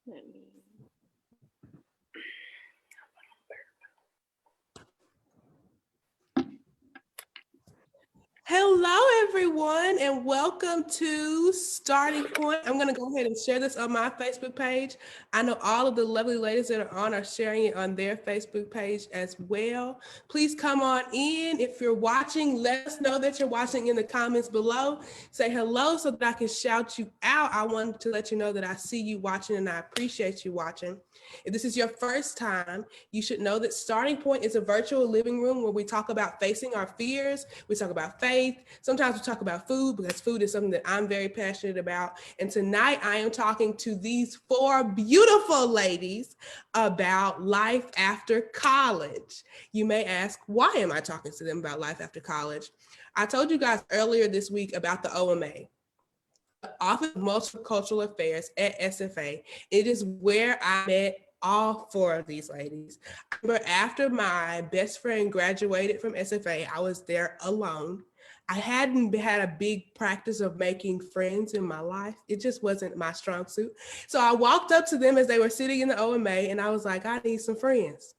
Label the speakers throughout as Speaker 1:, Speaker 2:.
Speaker 1: Let me...
Speaker 2: Hello, everyone, and welcome to Starting Point. I'm going to go ahead and share this on my Facebook page. I know all of the lovely ladies that are on are sharing it on their Facebook page as well. Please come on in. If you're watching, let us know that you're watching in the comments below. Say hello so that I can shout you out. I wanted to let you know that I see you watching and I appreciate you watching. If this is your first time, you should know that Starting Point is a virtual living room where we talk about facing our fears. We talk about faith. Sometimes we talk about food because food is something that I'm very passionate about. And tonight I am talking to these four beautiful ladies about life after college. You may ask, why am I talking to them about life after college? I told you guys earlier this week about the OMA. Office of Multicultural Affairs at SFA. It is where I met all four of these ladies. I remember after my best friend graduated from SFA, I was there alone. I hadn't had a big practice of making friends in my life. It just wasn't my strong suit. So I walked up to them as they were sitting in the OMA and I was like, I need some friends.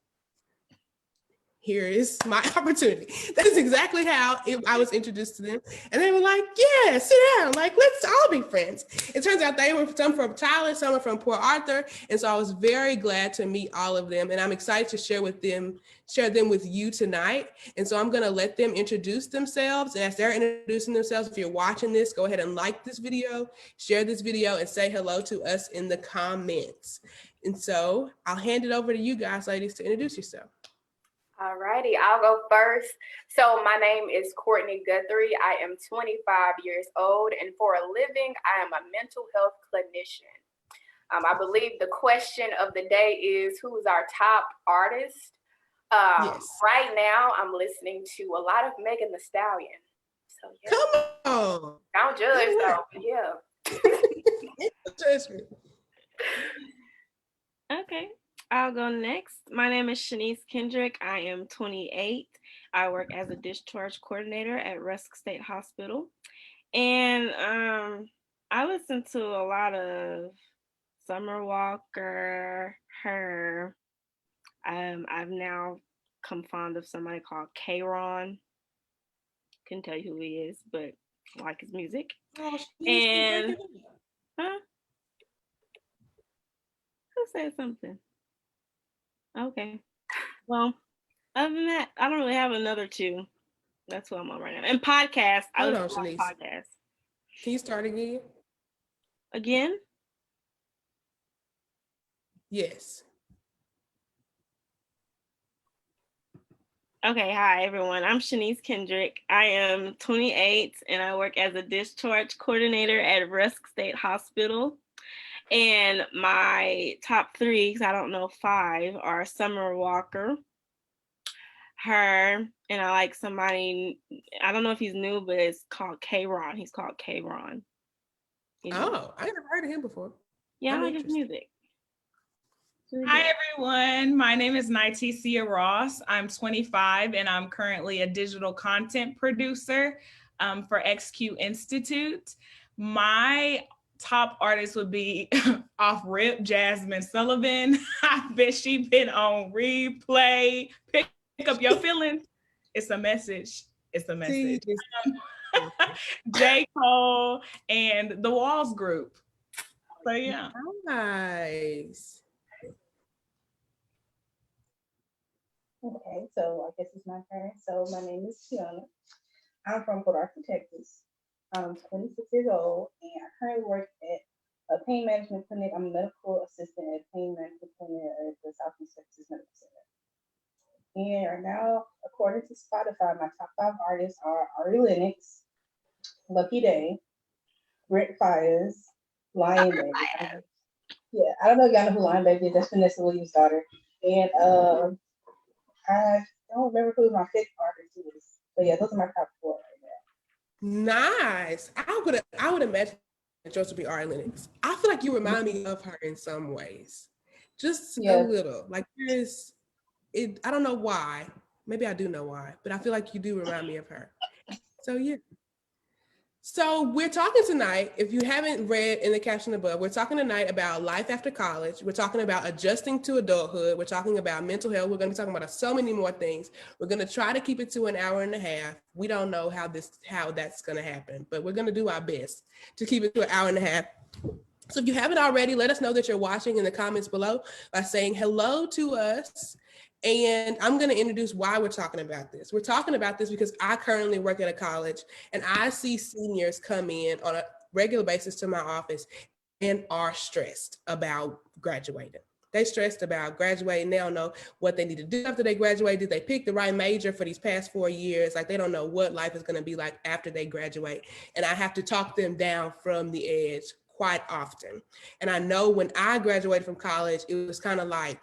Speaker 2: Here is my opportunity. That is exactly how I was introduced to them. And they were like, yeah, sit down. Like, let's all be friends. It turns out they were some from Tyler, some were from Port Arthur. And so I was very glad to meet all of them. And I'm excited to share them with you tonight. And so I'm going to let them introduce themselves. And as they're introducing themselves, if you're watching this, go ahead and like this video, share this video, and say hello to us in the comments. And so I'll hand it over to you guys, ladies, to introduce yourself.
Speaker 3: Alrighty, I'll go first. So my name is Kourtney Guthrie. I am 25 years old, and for a living, I am a mental health clinician. I believe the question of the day is, who is our top artist?
Speaker 2: Yes.
Speaker 3: Right now, I'm listening to a lot of Megan Thee Stallion. So yeah.
Speaker 2: Come on.
Speaker 3: Don't judge though, but yeah.
Speaker 2: Judge me.
Speaker 1: Okay. I'll go next. My name is Shanice Kendrick. I am 28. I work as a discharge coordinator at Rusk State Hospital. And I listen to a lot of Summer Walker, her. I've now come fond of somebody called K-Ron. Couldn't tell you who he is, but I like his music.
Speaker 2: Oh,
Speaker 1: and huh? Who said something? Okay. Well, other than that, I don't really have another two. That's who I'm on right now. And podcasts.
Speaker 2: Hold on, Shanice.
Speaker 1: Podcasts.
Speaker 2: Can you start again?
Speaker 1: Again?
Speaker 2: Yes.
Speaker 1: Okay, hi everyone. I'm Shanice Kendrick. I am 28 and I work as a discharge coordinator at Rusk State Hospital. And my top three, because I don't know five, are Summer Walker, her, and I like somebody, I don't know if he's new, but it's called K-Ron. He's called K-Ron.
Speaker 2: Oh, I never heard of him before.
Speaker 1: Yeah, I like his music.
Speaker 4: Really Hi, everyone. My name is Nytesia Ross. I'm 25 and I'm currently a digital content producer for XQ Institute. My top artist would be off rip, Jasmine Sullivan. I bet she been on replay. Pick up your feelings. It's a message. It's a message. J. Cole and the Walls Group. So yeah.
Speaker 2: Nice.
Speaker 5: Okay, so I guess it's my turn. So my name is Kiona. I'm from Port Arthur, Texas. I'm 26 years old, and I currently work at a pain management clinic. I'm a medical assistant at a pain management clinic at the Southeast Texas Medical Center. And right now, according to Spotify, my top 5 artists are Ari Lennox, Lucky Day, Brent Fires, Lion Baby. Yeah, I don't know if y'all know who Lion Baby is. That's Vanessa Williams' daughter. And I don't remember who my 5th artist is, but yeah, those are my top 4 right
Speaker 2: now. Nice. I would imagine that yours would be Ari Lennox. I feel like you remind me of her in some ways, just a little. Like there's, I don't know why. Maybe I do know why, but I feel like you do remind me of her. So yeah. So we're talking tonight, if you haven't read in the caption above, we're talking tonight about life after college. We're talking about adjusting to adulthood. We're talking about mental health. We're going to be talking about so many more things. We're going to try to keep it to an hour and a half. We don't know how that's going to happen, but we're going to do our best to keep it to an hour and a half. So if you haven't already, let us know that you're watching in the comments below by saying hello to us. And I'm going to introduce why we're talking about this. We're talking about this because I currently work at a college and I see seniors come in on a regular basis to my office and are stressed about graduating. They stressed about graduating. They don't know what they need to do after they graduate. Did they pick the right major for these past 4 years? Like, they don't know what life is going to be like after they graduate. And I have to talk them down from the edge quite often. And I know when I graduated from college, it was kind of like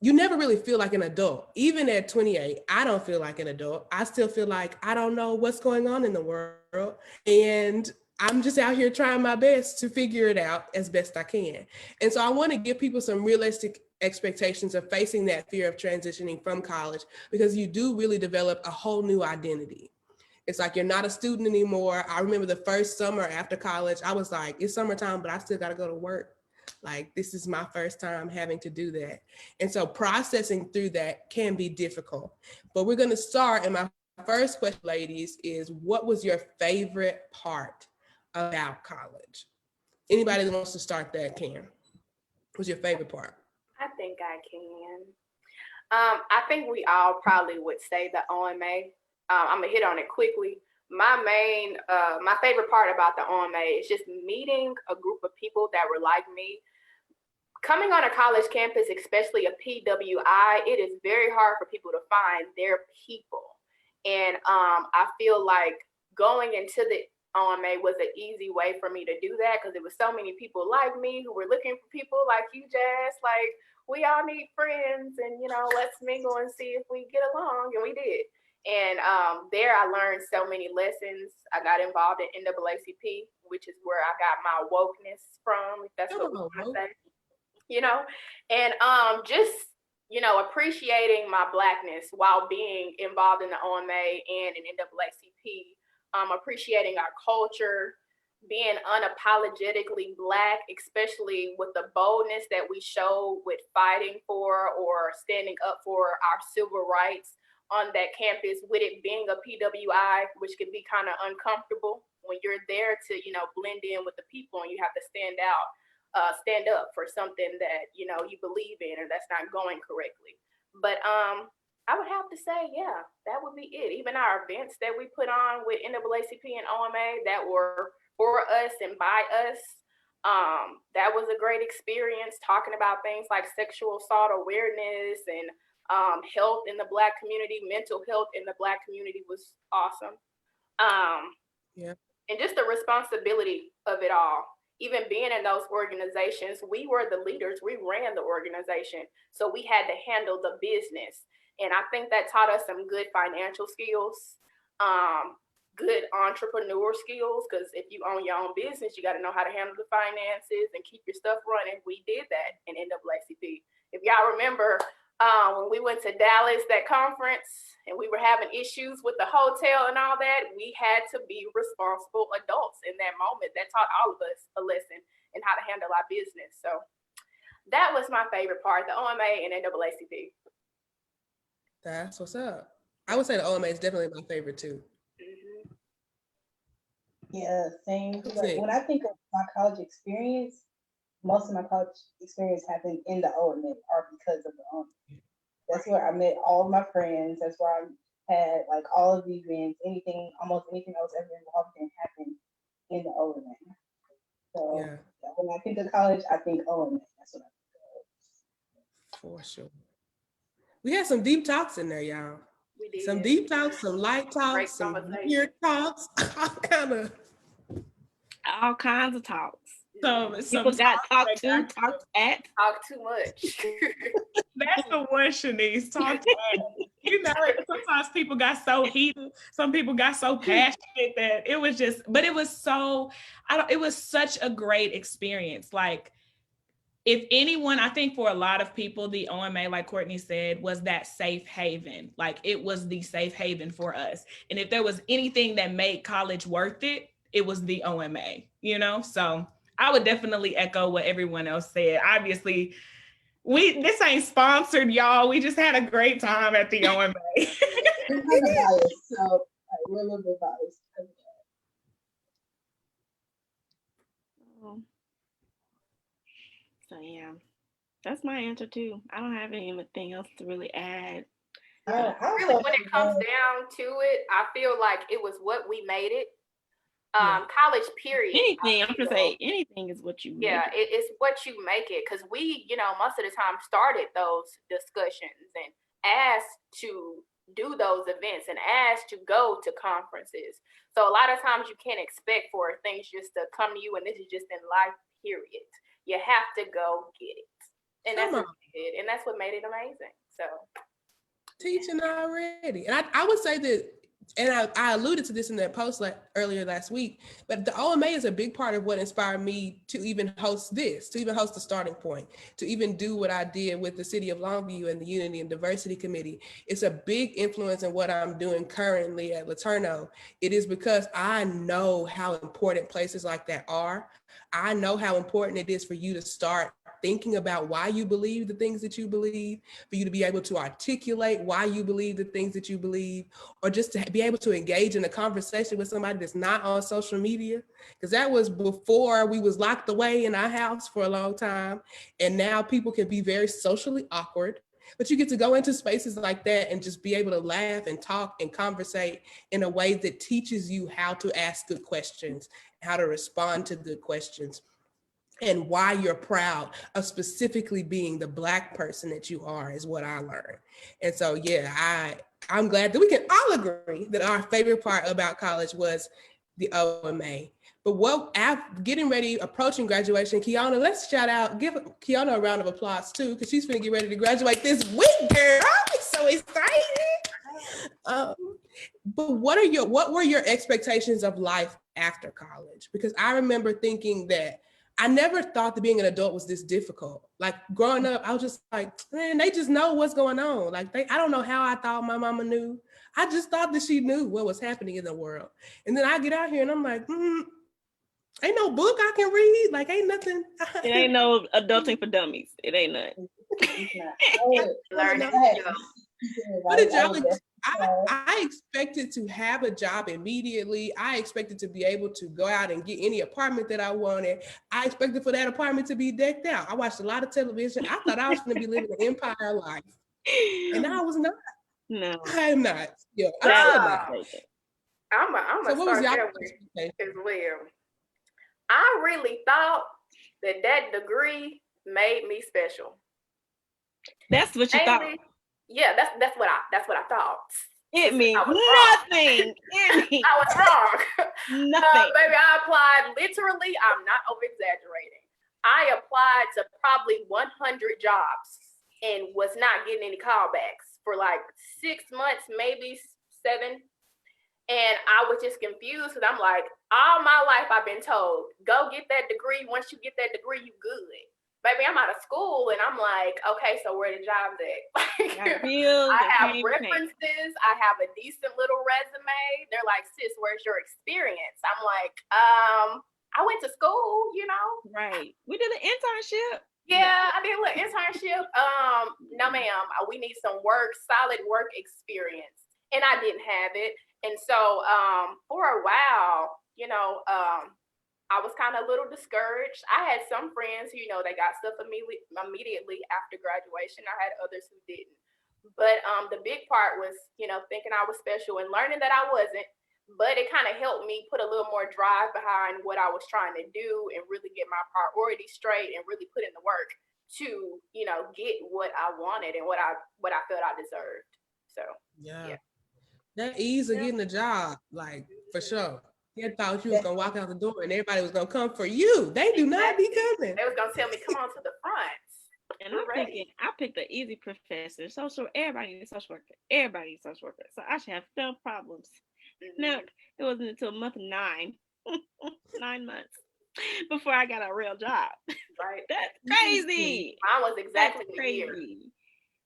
Speaker 2: you never really feel like an adult. Even at 28, I don't feel like an adult. I still feel like I don't know what's going on in the world. And I'm just out here trying my best to figure it out as best I can. And so I want to give people some realistic expectations of facing that fear of transitioning from college, because you do really develop a whole new identity. It's like you're not a student anymore. I remember the first summer after college, I was like, it's summertime, but I still got to go to work. Like, this is my first time having to do that. And so processing through that can be difficult. But we're going to start. And my first question, ladies, is what was your favorite part about college? Anybody that wants to start that can. What's your favorite part?
Speaker 3: I think I can. I think we all probably would say the OMA. I'm gonna hit on it quickly. My favorite part about the OMA is just meeting a group of people that were like me. Coming on a college campus, especially a PWI, it is very hard for people to find their people. And I feel like going into the OMA was an easy way for me to do that, because there was so many people like me who were looking for people like you, Jazz. Like, we all need friends, and let's mingle and see if we get along, and we did. And there I learned so many lessons. I got involved in NAACP, which is where I got my wokeness from, if that's what we want to say. And just appreciating my Blackness while being involved in the OMA and in NAACP, appreciating our culture, being unapologetically Black, especially with the boldness that we show with fighting for or standing up for our civil rights on that campus, with it being a PWI, which can be kind of uncomfortable when you're there to blend in with the people and you have to stand up for something that you believe in or that's not going correctly. But I would have to say, yeah, that would be it. Even our events that we put on with NAACP and OMA that were for us and by us, that was a great experience, talking about things like sexual assault awareness and health in the Black community. Mental health in the Black community was awesome. Yeah. And just the responsibility of it all. Even being in those organizations, we were the leaders. We ran the organization. So we had to handle the business. And I think that taught us some good financial skills, good entrepreneur skills, because if you own your own business, you got to know how to handle the finances and keep your stuff running. We did that in NAACP. If y'all remember, when we went to Dallas, that conference, and we were having issues with the hotel and all that, we had to be responsible adults in that moment. That taught all of us a lesson in how to handle our business. So that was my favorite part, the OMA and NAACP.
Speaker 2: That's what's up. I would say the OMA is definitely my favorite too.
Speaker 5: Mm-hmm. Yeah, same. Like, when I think of my college experience, most of my college experience happened in the OMA or because of the OMA. That's where I met all of my friends. That's where I had like all of the events, almost anything I was ever involved in happened in the OMA. So yeah, when I think of college, I think OMA. That's what I think of.
Speaker 2: For sure. We had some deep talks in there, y'all.
Speaker 3: We did.
Speaker 2: Some deep talks, some light talks, some weird talks,
Speaker 1: all kinds of talks.
Speaker 4: So
Speaker 1: people got talked too
Speaker 3: much.
Speaker 4: That's the one, Shanice. Talk to sometimes people got so heated. Some people got so passionate that it was just, but it was so, it was such a great experience. Like, if anyone, I think for a lot of people, the OMA, like Kourtney said, was that safe haven. Like it was the safe haven for us. And if there was anything that made college worth it, it was the OMA, you know? So I would definitely echo what everyone else said. Obviously, this ain't sponsored, y'all. We just had a great time at the OMA.
Speaker 5: We're kind of biased, so we're a little bit biased.
Speaker 1: So yeah, that's my answer too. I don't have anything else to really add.
Speaker 3: Really, when it comes down to it, I feel like it was what we made it. College period.
Speaker 1: Anything, I'm gonna say anything is what you make.
Speaker 3: Yeah, it's what you make it, because we, most of the time started those discussions and asked to do those events and asked to go to conferences. So a lot of times you can't expect for things just to come to you, and this is just in life period. You have to go get it. And that's what we did, and that's what made it amazing. So
Speaker 2: teaching already. And I would say that, and I alluded to this in that post earlier last week, but the OMA is a big part of what inspired me to even host this, to even host the Starting Point, to even do what I did with the City of Longview and the Unity and Diversity Committee. It's a big influence in what I'm doing currently at Laterno. It is because I know how important places like that are. I know how important it is for you to start thinking about why you believe the things that you believe, for you to be able to articulate why you believe the things that you believe, or just to be able to engage in a conversation with somebody that's not on social media. Because that was before we was locked away in our house for a long time. And now people can be very socially awkward, but you get to go into spaces like that and just be able to laugh and talk and conversate in a way that teaches you how to ask good questions, how to respond to good questions, and why you're proud of specifically being the Black person that you are is what I learned. And so, yeah, I'm glad that we can all agree that our favorite part about college was the OMA. But getting ready, approaching graduation, Kiona, let's give Kiona a round of applause too, because she's gonna get ready to graduate this week, girl. I'm so excited. But what were your expectations of life after college? Because I remember thinking that I never thought that being an adult was this difficult. Like growing up, I was just like, man, they just know what's going on. Like I don't know how I thought my mama knew. I just thought that she knew what was happening in the world. And then I get out here and I'm like, ain't no book I can read. Like ain't nothing.
Speaker 1: It ain't no adulting for dummies. It ain't nothing.
Speaker 2: What did y'all I expected to have a job immediately. I expected to be able to go out and get any apartment that I wanted. I expected for that apartment to be decked out. I watched a lot of television. I thought I was going to be living an empire life. And I was not.
Speaker 1: No.
Speaker 2: I am not. Yeah,
Speaker 3: I'm so what was y'all as well. I really thought that degree made me special.
Speaker 1: That's what you thought.
Speaker 3: Yeah, that's what I thought.
Speaker 1: It means nothing.
Speaker 3: I was wrong.
Speaker 1: Nothing.
Speaker 3: Baby, I applied literally, I'm not over exaggerating. I applied to probably 100 jobs and was not getting any callbacks for like 6 months, maybe 7. And I was just confused because I'm like, all my life I've been told, go get that degree. Once you get that degree, you good. Baby, I'm out of school and I'm like, okay, so where the jobs at? I have references. I have a decent little resume. They're like, sis, where's your experience? I'm like, I went to school,
Speaker 1: Right. We did an internship.
Speaker 3: Yeah, I did a little internship. No, ma'am, we need some solid work experience. And I didn't have it. And so for a while, I was kind of a little discouraged. I had some friends who, they got stuff immediately after graduation. I had others who didn't. But the big part was, thinking I was special and learning that I wasn't. But it kind of helped me put a little more drive behind what I was trying to do and really get my priorities straight and really put in the work to, get what I wanted and what I felt I deserved. So, yeah.
Speaker 2: That ease of getting a job, like for sure. You thought you was gonna walk out the door and everybody was gonna come for you. They do not be coming.
Speaker 3: They was gonna tell me, come on to the front.
Speaker 1: And I'm thinking, I picked the easy professor. Everybody is social worker. Everybody is social worker. So I should have no problems. No, it wasn't until month 9. 9 months. before I got a real job.
Speaker 3: Right.
Speaker 1: That's crazy.
Speaker 3: Mine was exactly
Speaker 1: That's
Speaker 3: a year
Speaker 1: crazy.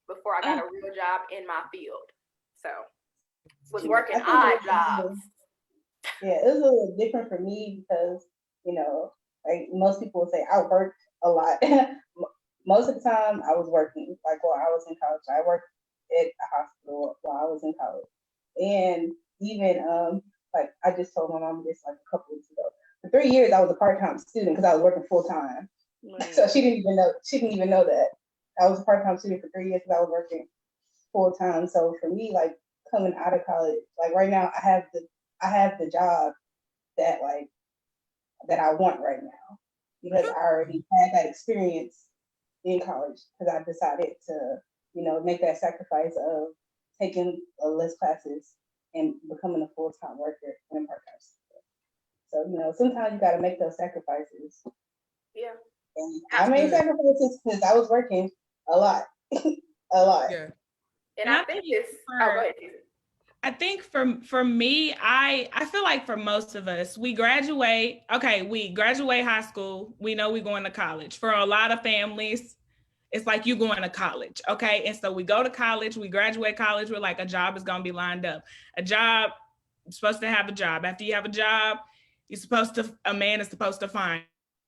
Speaker 3: before I got a real job in my field. So was
Speaker 5: Yeah,
Speaker 3: working
Speaker 5: I think
Speaker 3: odd jobs.
Speaker 5: yeah, it was a little different for me because, you know, like most people would say I worked a lot. Most of the time I was working, like while I was in college. I worked at a hospital while I was in college. And even like I just told my mom this like a couple weeks ago. For 3 years I was a part-time student because I was working full time. So she didn't even know that. I was a part-time student for 3 years because I was working full time. So for me, like coming out of college, like right now I have the job that like that I want right now because I already had that experience in college because I decided to, you know, make that sacrifice of taking less classes and becoming a full-time worker and a part-time student. So, you know, sometimes you got to make those sacrifices.
Speaker 3: Yeah.
Speaker 5: And I
Speaker 2: That's
Speaker 5: made
Speaker 2: good.
Speaker 5: sacrifices because I was working a lot, a lot.
Speaker 2: Yeah.
Speaker 3: And
Speaker 4: And
Speaker 3: I think it's oh, go ahead.
Speaker 4: I think for me, I feel like for most of us, we graduate high school, we know we're going to college. For a lot of families, it's like you going to college, okay? And so we go to college, we graduate college, we're like, a job is gonna be lined up. A job, you're supposed to have a job. After you have a job, a man is supposed to find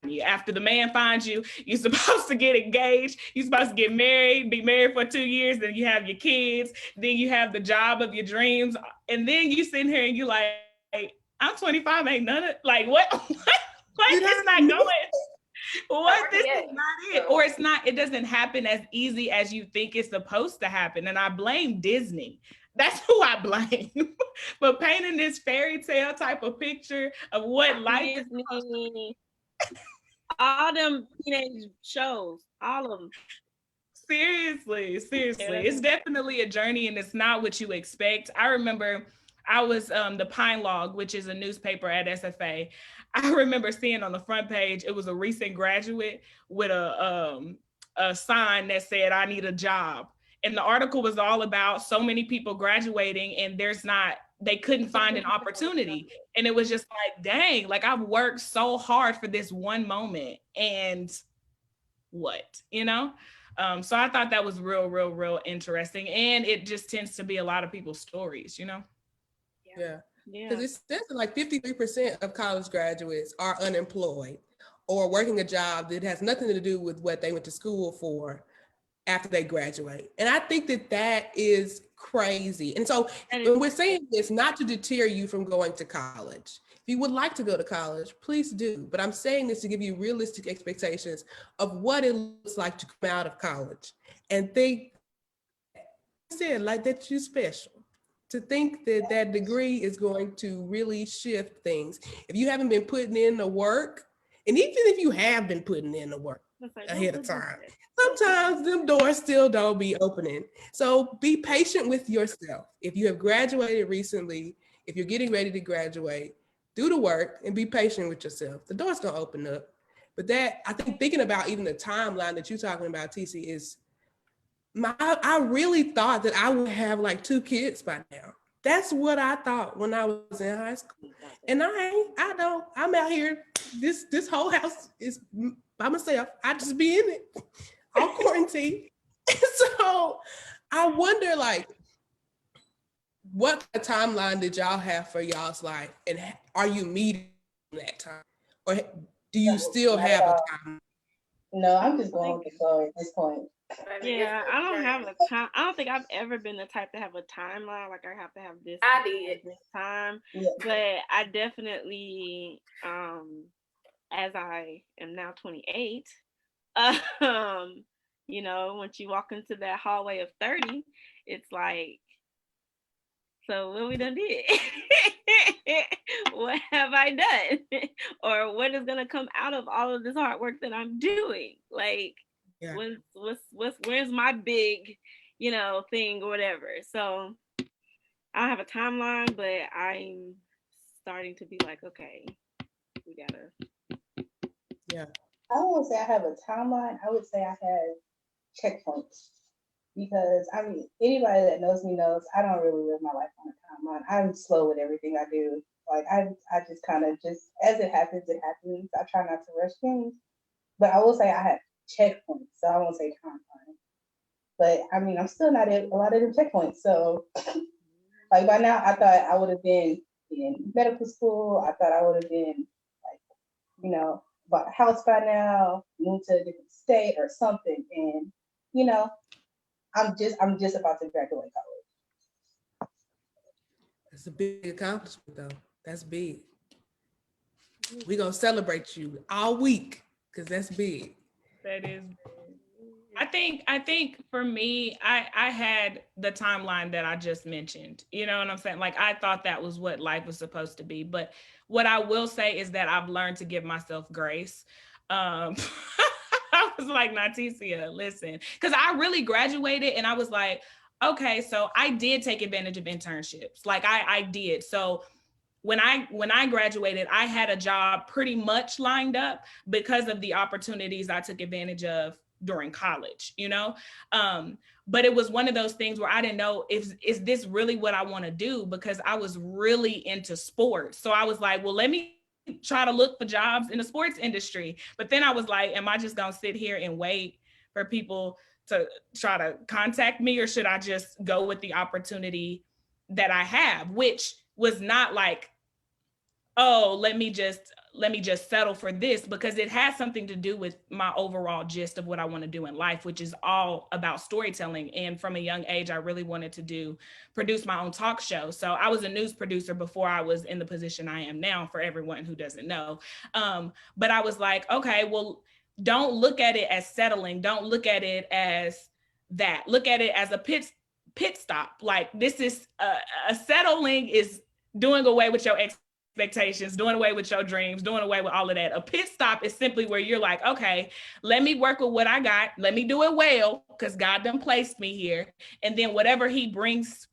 Speaker 4: you. After the man finds you, you're supposed to get engaged. You're supposed to get married, be married for 2 years. Then you have your kids. Then you have the job of your dreams. And then you sitting here and you like, I'm 25, ain't none of like what? What is not going? What this is not it, or it doesn't happen as easy as you think it's supposed to happen. And I blame Disney. That's who I blame for painting this fairy tale type of picture of what life is supposed to be.
Speaker 1: All them teenage shows, all of them.
Speaker 4: Seriously, it's definitely a journey, and it's not what you expect. I remember I was the Pine Log, which is a newspaper at SFA. I remember seeing on the front page, it was a recent graduate with a sign that said, "I need a job." And the article was all about so many people graduating, and they couldn't find an opportunity. And it was just like, dang, like I've worked so hard for this one moment, and what, you know? So I thought that was real interesting. And it just tends to be a lot of people's stories, you know?
Speaker 2: Yeah. Because it says that like 53% of college graduates are unemployed or working a job that has nothing to do with what they went to school for after they graduate. And I think that is crazy. And so we're saying this not to deter you from going to college. If you would like to go to college, please do. But I'm saying this to give you realistic expectations of what it looks like to come out of college and think, like that you're special. To think that that degree is going to really shift things. If you haven't been putting in the work, and even if you have been putting in the work ahead of time, sometimes them doors still don't be opening. So be patient with yourself. If you have graduated recently, if you're getting ready to graduate, do the work and be patient with yourself. The door's gonna open up. But that, I think thinking about even the timeline that you're talking about, TC, is I really thought that I would have like 2 kids by now. That's what I thought when I was in high school. And I don't, I'm out here, this whole house is by myself. I just be in it, all quarantine. So I wonder, like, what timeline did y'all have for y'all's life? And are you meeting that time? Or do you still have a time?
Speaker 5: No, I'm just going with the flow at this point.
Speaker 1: Yeah, I don't have a time. I don't think I've ever been the type to have a timeline. Like I have to have this.
Speaker 3: I did
Speaker 1: this time,
Speaker 5: yeah.
Speaker 1: but I definitely, as I am now 28, you know, once you walk into that hallway of 30, it's like, so what we done did? What have I done? Or what is gonna come out of all of this hard work that I'm doing? Like,
Speaker 2: Yeah.
Speaker 1: where's my big, you know, thing or whatever. So I don't have a timeline, but I'm starting to be like, okay, we gotta.
Speaker 2: Yeah.
Speaker 5: I won't say I have a timeline. I would say I have checkpoints. because I mean, anybody that knows me knows I don't really live my life on a timeline. I'm slow with everything I do. Like I just kind of just as it happens, it happens. I try not to rush things, but I will say I have checkpoints, so I won't say timeline. But I mean, I'm still not at a lot of them checkpoints. So like by now, I thought I would have been in medical school. I thought I would have been like, bought a house by now, moved to a different state or something, and you know, I'm just about to graduate college.
Speaker 2: That's a big accomplishment, though. That's big. We gonna celebrate you all week because that's big.
Speaker 4: That is. I think for me, I had the timeline that I just mentioned. You know what I'm saying? Like I thought that was what life was supposed to be. But what I will say is that I've learned to give myself grace. I was like, Nytesia, listen, because I really graduated and I was like, okay, so I did take advantage of internships. Like I did. So when I graduated, I had a job pretty much lined up because of the opportunities I took advantage of during college, you know? But it was one of those things where I didn't know if is this really what I want to do, because I was really into sports. So I was like, well, let me try to look for jobs in the sports industry. But then I was like, am I just gonna sit here and wait for people to try to contact me, or should I just go with the opportunity that I have, which was not like, oh, let me just settle for this, because it has something to do with my overall gist of what I want to do in life, which is all about storytelling. And from a young age, I really wanted to produce my own talk show. So I was a news producer before I was in the position I am now, for everyone who doesn't know. But I was like, okay, well, don't look at it as settling. Don't look at it as that. Look at it as a pit stop. Like this is a settling is doing away with your expectations, doing away with your dreams, doing away with all of that. A pit stop is simply where you're like, okay, let me work with what I got. Let me do it well, because God done placed me here. And then whatever he brings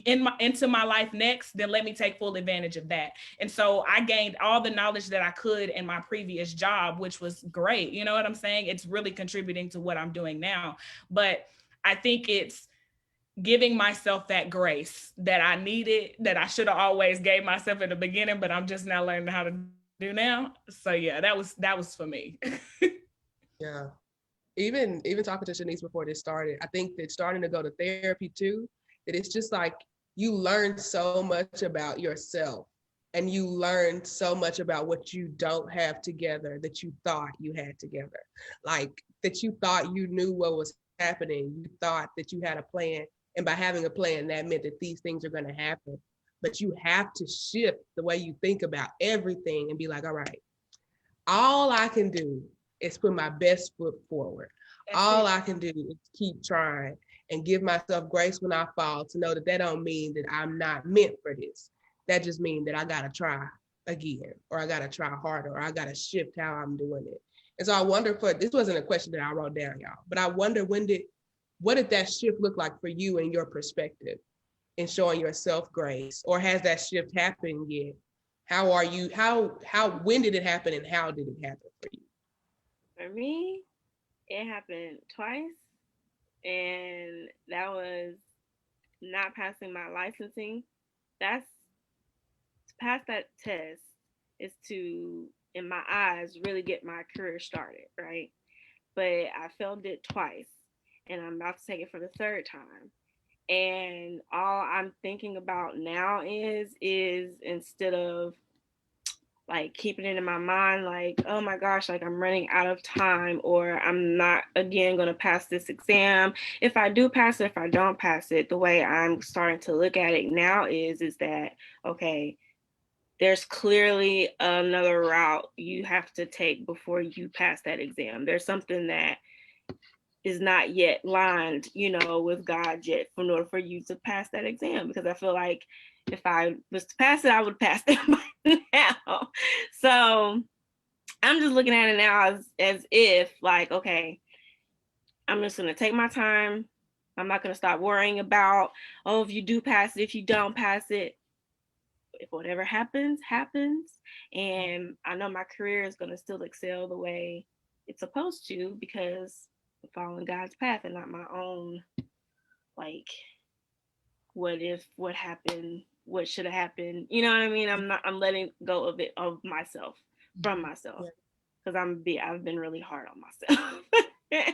Speaker 4: into my life next, then let me take full advantage of that. And so I gained all the knowledge that I could in my previous job, which was great. You know what I'm saying? It's really contributing to what I'm doing now. But I think it's giving myself that grace that I needed, that I should have always gave myself in the beginning, but I'm just now learning how to do now. So yeah, that was for me.
Speaker 2: Yeah. Even talking to Shanice before this started, I think that starting to go to therapy too, that it's just like you learn so much about yourself, and you learn so much about what you don't have together that you thought you had together. Like that you thought you knew what was happening. You thought that you had a plan. And by having a plan, that meant that these things are going to happen. But you have to shift the way you think about everything and be like, all right, all I can do is put my best foot forward. All I can do is keep trying and give myself grace when I fall, to know that that don't mean that I'm not meant for this. That just means that I gotta try again, or I gotta try harder, or I gotta shift how I'm doing it. And so I wonder, for this wasn't a question that I wrote down, y'all, but I wonder what did that shift look like for you in your perspective in showing yourself grace? Or has that shift happened yet? How are you, when did it happen, and how did it happen for you?
Speaker 1: For me, it happened twice, and that was not passing my licensing. That's to pass that test is to, in my eyes, really get my career started, right? But I failed it twice, and I'm about to take it for the third time. And all I'm thinking about now is instead of like keeping it in my mind, like, oh my gosh, like I'm running out of time, or I'm not again going to pass this exam. If I do pass it, if I don't pass it, the way I'm starting to look at it now is that, okay, there's clearly another route you have to take before you pass that exam. There's something that is not yet lined, with God yet, in order for you to pass that exam. Because I feel like if I was to pass it, I would pass it by now. So I'm just looking at it now as if, like, okay, I'm just gonna take my time. I'm not gonna stop worrying about, oh, if you do pass it, if you don't pass it. If whatever happens, happens. And I know my career is gonna still excel the way it's supposed to, because following God's path and not my own, like, what if, what happened, what should have happened. You know what I mean? I'm letting go of it, of myself, from myself. Because I've been really hard on myself.
Speaker 2: Yeah.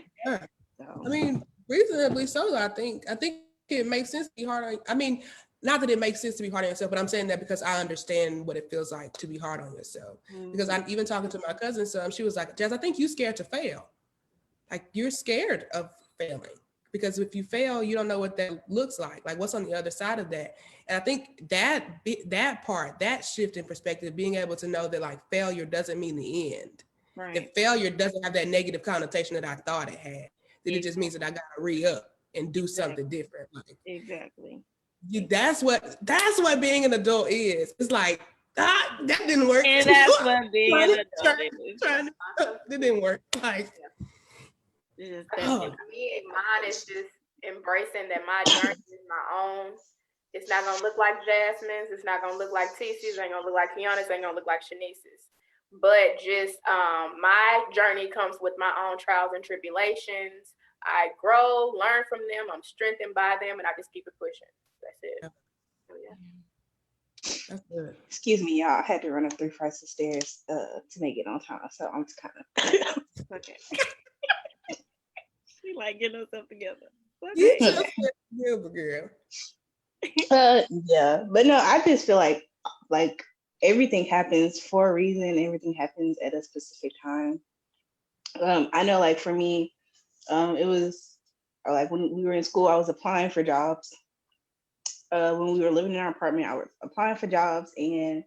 Speaker 1: So.
Speaker 2: I mean, reasonably so. I think it makes sense to be hard on. I mean, not that it makes sense to be hard on yourself, but I'm saying that because I understand what it feels like to be hard on yourself. Because I'm even talking to my cousin, so she was like, "Jazz, I think you're scared to fail. Like you're scared of failing because if you fail, you don't know what that looks like. Like what's on the other side of that." And I think that shift in perspective, being able to know that like failure doesn't mean the end.
Speaker 1: Right.
Speaker 2: That failure doesn't have that negative connotation that I thought it had. That it just means that I gotta re-up and do something different. Like,
Speaker 1: exactly.
Speaker 2: That's what being an adult is. It's like that didn't work.
Speaker 1: And that's what being an adult is.
Speaker 2: It didn't work. Like,
Speaker 3: mine is just embracing that my journey is my own. It's not gonna look like Jasmine's. It's not gonna look like Ticia's. Ain't gonna look like Kiona's. Ain't gonna look like Shanice's. But just my journey comes with my own trials and tribulations. I grow, learn from them. I'm strengthened by them, and I just keep it pushing. That's it. So, yeah.
Speaker 2: That's good.
Speaker 5: Excuse me, y'all. I had to run up 3 flights of stairs to make it on time, so I'm just kind of
Speaker 1: okay. She like getting herself together.
Speaker 2: Okay. You girl.
Speaker 5: Yeah, but no, I just feel like everything happens for a reason. Everything happens at a specific time. I know, like for me, it was like when we were in school, I was applying for jobs. When we were living in our apartment, I was applying for jobs, and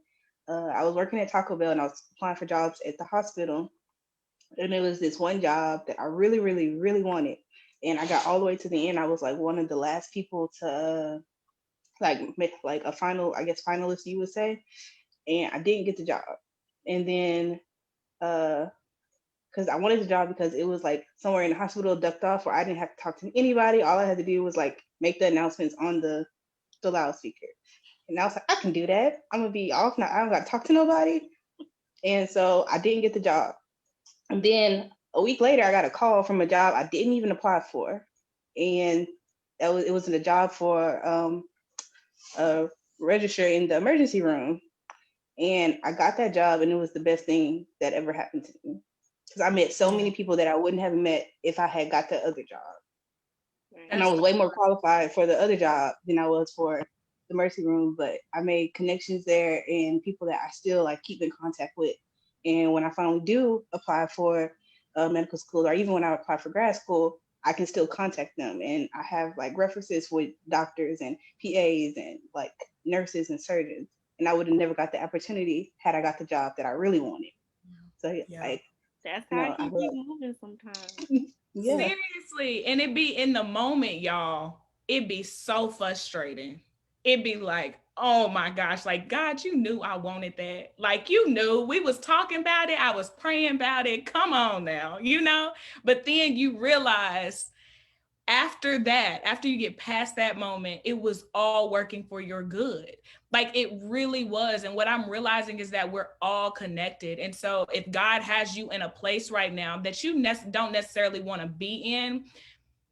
Speaker 5: I was working at Taco Bell, and I was applying for jobs at the hospital. And it was this one job that I really, really, really wanted, and I got all the way to the end. I was like one of the last people to make like a finalist, you would say, and I didn't get the job. And then because I wanted the job because it was like somewhere in the hospital ducked off where I didn't have to talk to anybody. All I had to do was like make the announcements on the loudspeaker. And I was like, I can do that. I'm gonna be off now. I don't gotta talk to nobody. And so I didn't get the job. And then a week later, I got a call from a job I didn't even apply for. And it was a job for register in the emergency room. And I got that job, and it was the best thing that ever happened to me. Because I met so many people that I wouldn't have met if I had got the other job. And I was way more qualified for the other job than I was for the emergency room, but I made connections there and people that I still like keep in contact with. And when I finally do apply for medical school, or even when I apply for grad school, I can still contact them. And I have like references with doctors and PAs and like nurses and surgeons. And I would have never got the opportunity had I got the job that I really wanted. So like,
Speaker 1: that's how you keep moving sometimes.
Speaker 5: Yeah.
Speaker 4: Seriously. And it be in the moment, y'all. It be so frustrating. It be like, oh my gosh, like, God, you knew I wanted that. Like, you knew we was talking about it. I was praying about it. Come on now, you know? But then you realize after that, after you get past that moment, it was all working for your good. Like it really was. And what I'm realizing is that we're all connected. And so if God has you in a place right now that you don't necessarily want to be in,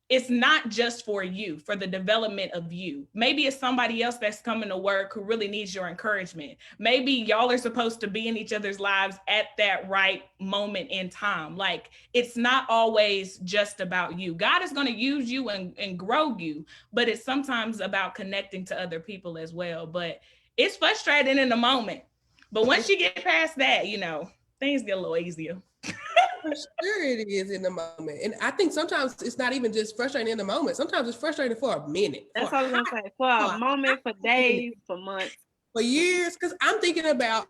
Speaker 4: it's not just for you, for the development of you. Maybe it's somebody else that's coming to work who really needs your encouragement. Maybe y'all are supposed to be in each other's lives at that right moment in time. Like it's not always just about you. God is going to use you and grow you, but it's sometimes about connecting to other people as well. But it's frustrating in the moment. But once you get past that, you know, things get a little easier.
Speaker 2: For sure it is in the moment. And I think sometimes it's not even just frustrating in the moment. Sometimes it's frustrating for a minute.
Speaker 1: That's what I was going to say. For a moment, for days, for months.
Speaker 2: For years. Because I'm thinking about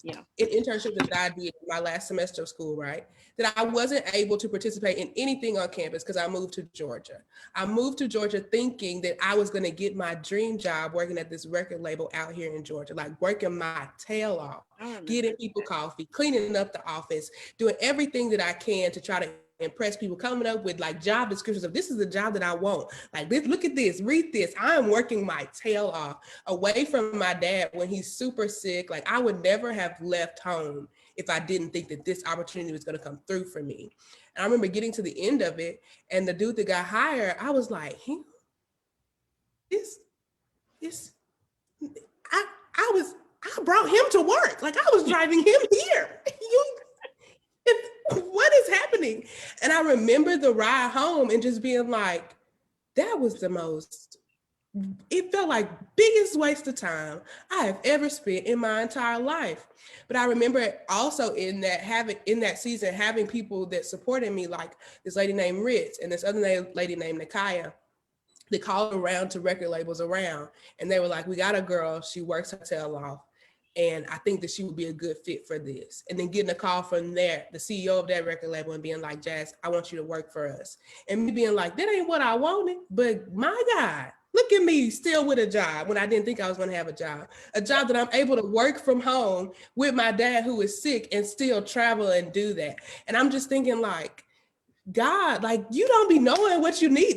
Speaker 2: in internships that I did in my last semester of school, right? That I wasn't able to participate in anything on campus because I moved to Georgia. I moved to Georgia thinking that I was going to get my dream job working at this record label out here in Georgia, like working my tail off, getting people coffee, cleaning up the office, doing everything that I can to try to impress people, coming up with like job descriptions of this is the job that I want. Like this, look at this, read this. I'm working my tail off away from my dad when he's super sick. Like I would never have left home if I didn't think that this opportunity was going to come through for me. And I remember getting to the end of it, and the dude that got hired, I was like, this, I, I brought him to work. Like, I was driving him here. What is happening? And I remember the ride home and just being like, that was the most, it felt like biggest waste of time I have ever spent in my entire life. But I remember also in that season, having people that supported me, like this lady named Ritz and this other lady named Nakaya. They called around to record labels around, and they were like, we got a girl, she works her tail off, and I think that she would be a good fit for this. And then getting a call from there, the CEO of that record label, and being like, Jazz, I want you to work for us. And me being like, that ain't what I wanted, but my God, look at me still with a job when I didn't think I was going to have a job that I'm able to work from home with my dad who is sick and still travel and do that. And I'm just thinking like, God, like, you don't be knowing what you need.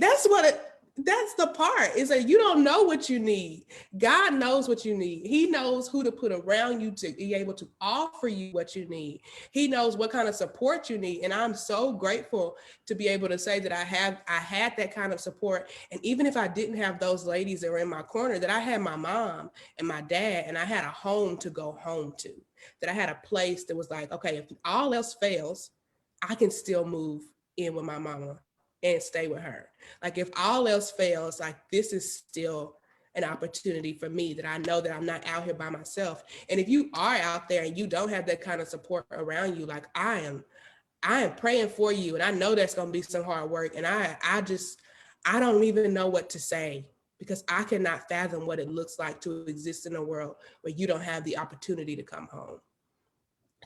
Speaker 2: That's the part, is that you don't know what you need. God knows what you need. He knows who to put around you to be able to offer you what you need. He knows what kind of support you need. And I'm so grateful to be able to say that I had that kind of support. And even if I didn't have those ladies that were in my corner, that I had my mom and my dad, and I had a home to go home to, that I had a place that was like, okay, if all else fails, I can still move in with my mama and stay with her. Like, if all else fails, like, this is still an opportunity for me, that I know that I'm not out here by myself. And if you are out there and you don't have that kind of support around you, like I am praying for you. And I know that's going to be some hard work. And I don't even know what to say, because I cannot fathom what it looks like to exist in a world where you don't have the opportunity to come home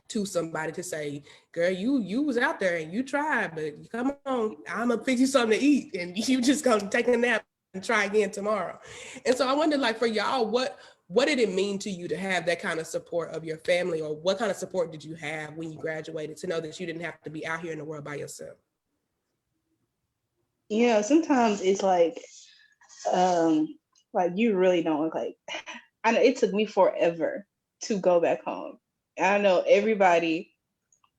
Speaker 2: to somebody to say, girl, you was out there and you tried, but you come on, I'm gonna fix you something to eat, and you just gonna take a nap and try again tomorrow. And so I wonder, like, for y'all, what did it mean to you to have that kind of support of your family, or what kind of support did you have when you graduated to know that you didn't have to be out here in the world by yourself?
Speaker 5: Yeah, sometimes it's like you really don't, like, I know it took me forever to go back home. I know everybody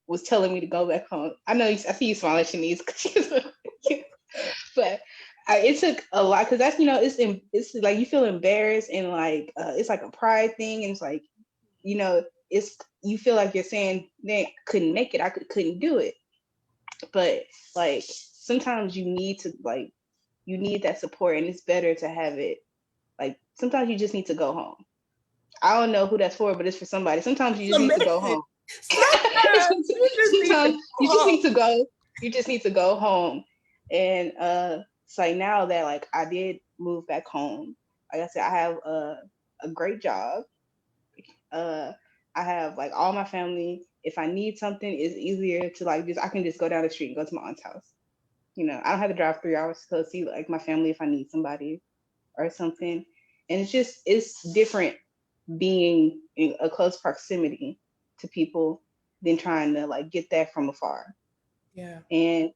Speaker 5: was telling me to go back home. I see you smiling, Shanice, but it took a lot, because that's, it's like you feel embarrassed, and like it's like a pride thing, and it's like, it's, you feel like you're saying they couldn't make it, I couldn't do it. But like sometimes you need that support, and it's better to have it. Like, sometimes you just need to go home. I don't know who that's for, but it's for somebody. Sometimes you just need to go home. Sometimes you just need to go. You just need to go home. And it's like, now that like I did move back home, like I said, I have a great job. I have like all my family. If I need something, it's easier to like I can just go down the street and go to my aunt's house. I don't have to drive 3 hours to go see like my family if I need somebody or something. And it's different being in a close proximity to people than trying to like get that from afar.
Speaker 2: Yeah.
Speaker 5: And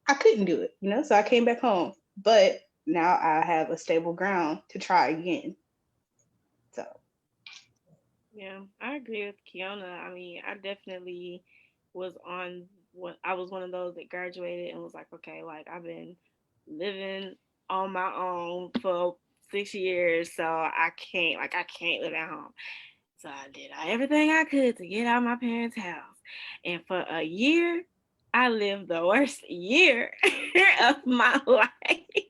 Speaker 5: I couldn't do it, so I came back home. But now I have a stable ground to try again. So
Speaker 1: yeah, I agree with Kiona. I mean, I definitely was I was one of those that graduated and was like, okay, like, I've been living on my own for 6 years, so I can't live at home. So I did everything I could to get out of my parents' house. And for a year, I lived the worst year of my life,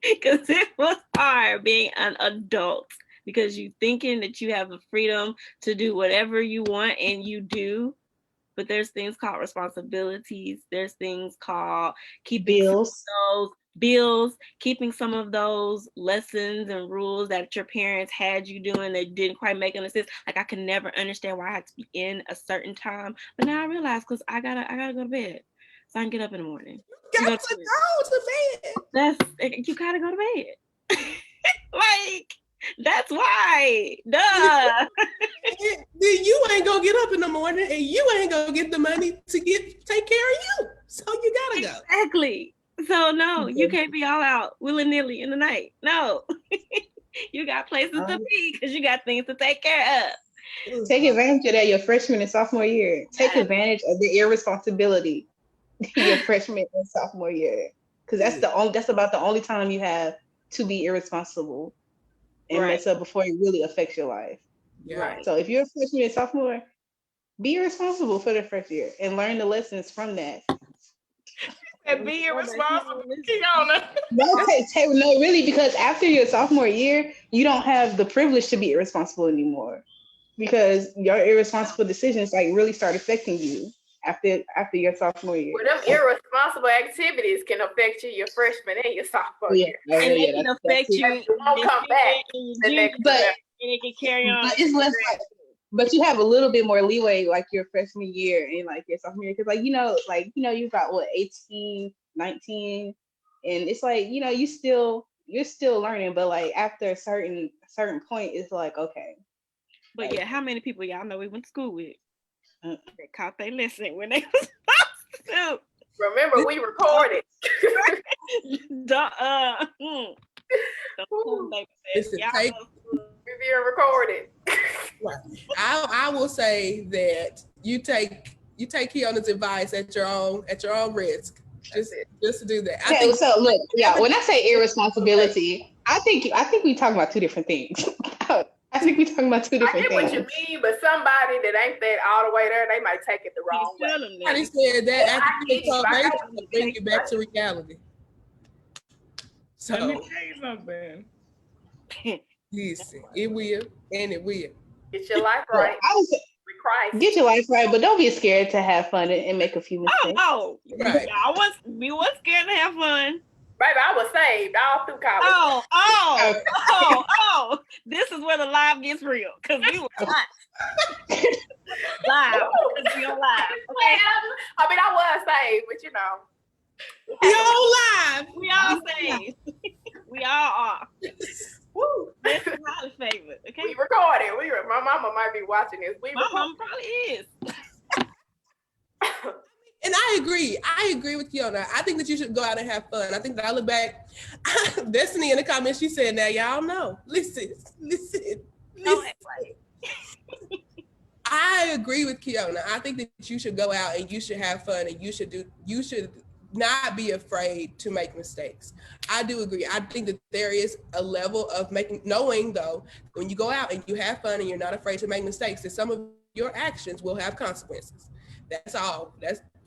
Speaker 1: because it was hard being an adult, because you thinking that you have the freedom to do whatever you want, and you do. But there's things called responsibilities. There's things called keeping those bills, keeping some of those lessons and rules that your parents had you doing that didn't quite make any sense. Like, I could never understand why I had to be in a certain time, but now I realize, because I gotta go to bed so I can get up in the morning.
Speaker 2: You got to go to bed.
Speaker 1: You gotta go to bed. Like, that's why. Duh.
Speaker 2: Then you ain't gonna get up in the morning, and you ain't gonna get the money to take care of you. So you gotta go.
Speaker 1: Exactly. So no, you can't be all out willy-nilly in the night. No. You got places to be, because you got things to take care of.
Speaker 5: Take advantage of that your freshman and sophomore year. Take
Speaker 1: Yes.
Speaker 5: advantage of the irresponsibility your freshman and sophomore year. Because that's about the only time you have to be irresponsible and
Speaker 1: Right.
Speaker 5: mess up before it really affects your life.
Speaker 2: Yeah.
Speaker 1: Right.
Speaker 5: So if you're a freshman and sophomore, be responsible for the first year and learn the lessons from that.
Speaker 4: And be irresponsible, Kiona.
Speaker 5: No, really, because after your sophomore year, you don't have the privilege to be irresponsible anymore because your irresponsible decisions like really start affecting you after your sophomore year.
Speaker 3: Well, them irresponsible activities can affect you your freshman and your sophomore year.
Speaker 5: Oh,
Speaker 1: And
Speaker 5: yeah,
Speaker 1: it can
Speaker 5: that's
Speaker 1: affect you.
Speaker 3: You won't come back the next
Speaker 5: But-
Speaker 3: semester.
Speaker 1: And it can carry on.
Speaker 5: But it's less like, but you have a little bit more leeway like your freshman year and like your sophomore year because you got what 18, 19, and it's like you're still learning, but like after a certain point it's like okay.
Speaker 1: But
Speaker 5: like,
Speaker 1: yeah, how many people y'all know we went to school with
Speaker 5: Uh.
Speaker 1: that caught their lesson when they was supposed to?
Speaker 3: Remember, we recorded.
Speaker 1: Don't,
Speaker 2: Listen,
Speaker 1: y'all
Speaker 2: take-
Speaker 1: know.
Speaker 3: We're being recorded.
Speaker 2: I will say that you take Kiona's advice at your own risk. Just to do that.
Speaker 5: okay, so look, when I say irresponsibility, I think we talking about two different things. I think we talking about two
Speaker 3: I
Speaker 5: different
Speaker 3: get what
Speaker 5: things.
Speaker 3: you mean, but somebody that ain't that all the way there, they might take it the wrong way.
Speaker 2: Somebody said that
Speaker 3: I
Speaker 2: after
Speaker 3: get you. I know
Speaker 2: probation
Speaker 3: what
Speaker 2: will
Speaker 3: you
Speaker 2: bring
Speaker 3: think,
Speaker 2: you back
Speaker 3: but-
Speaker 2: to reality.
Speaker 4: Let me
Speaker 2: So
Speaker 4: tell you something.
Speaker 2: listen, it will, and it will.
Speaker 3: Get your life
Speaker 5: Well,
Speaker 3: right
Speaker 5: I would say,
Speaker 3: with Christ.
Speaker 5: get your life right, but don't be scared to have fun and make a few mistakes.
Speaker 1: Oh,
Speaker 2: Right.
Speaker 1: we was scared to have fun.
Speaker 3: Baby, I was saved all through college.
Speaker 1: Oh. This is where the live gets real. Because we were hot. Live. Because we on live. Okay.
Speaker 3: I mean, I was saved, but you know.
Speaker 2: We all live.
Speaker 1: We all saved. We all are.
Speaker 3: Woo.
Speaker 1: This is highly favored. Okay.
Speaker 3: We recorded. My mama might be watching this.
Speaker 1: My mom probably is.
Speaker 2: And I agree with Kiona. I think that you should go out and have fun. I think that I look back, Destiny in the comments, she said, now y'all know. Listen. I agree with Kiona. I think that you should go out and you should have fun and you should not be afraid to make mistakes. I do agree. I think that there is a level of knowing though, when you go out and you have fun and you're not afraid to make mistakes, that some of your actions will have consequences. That's all.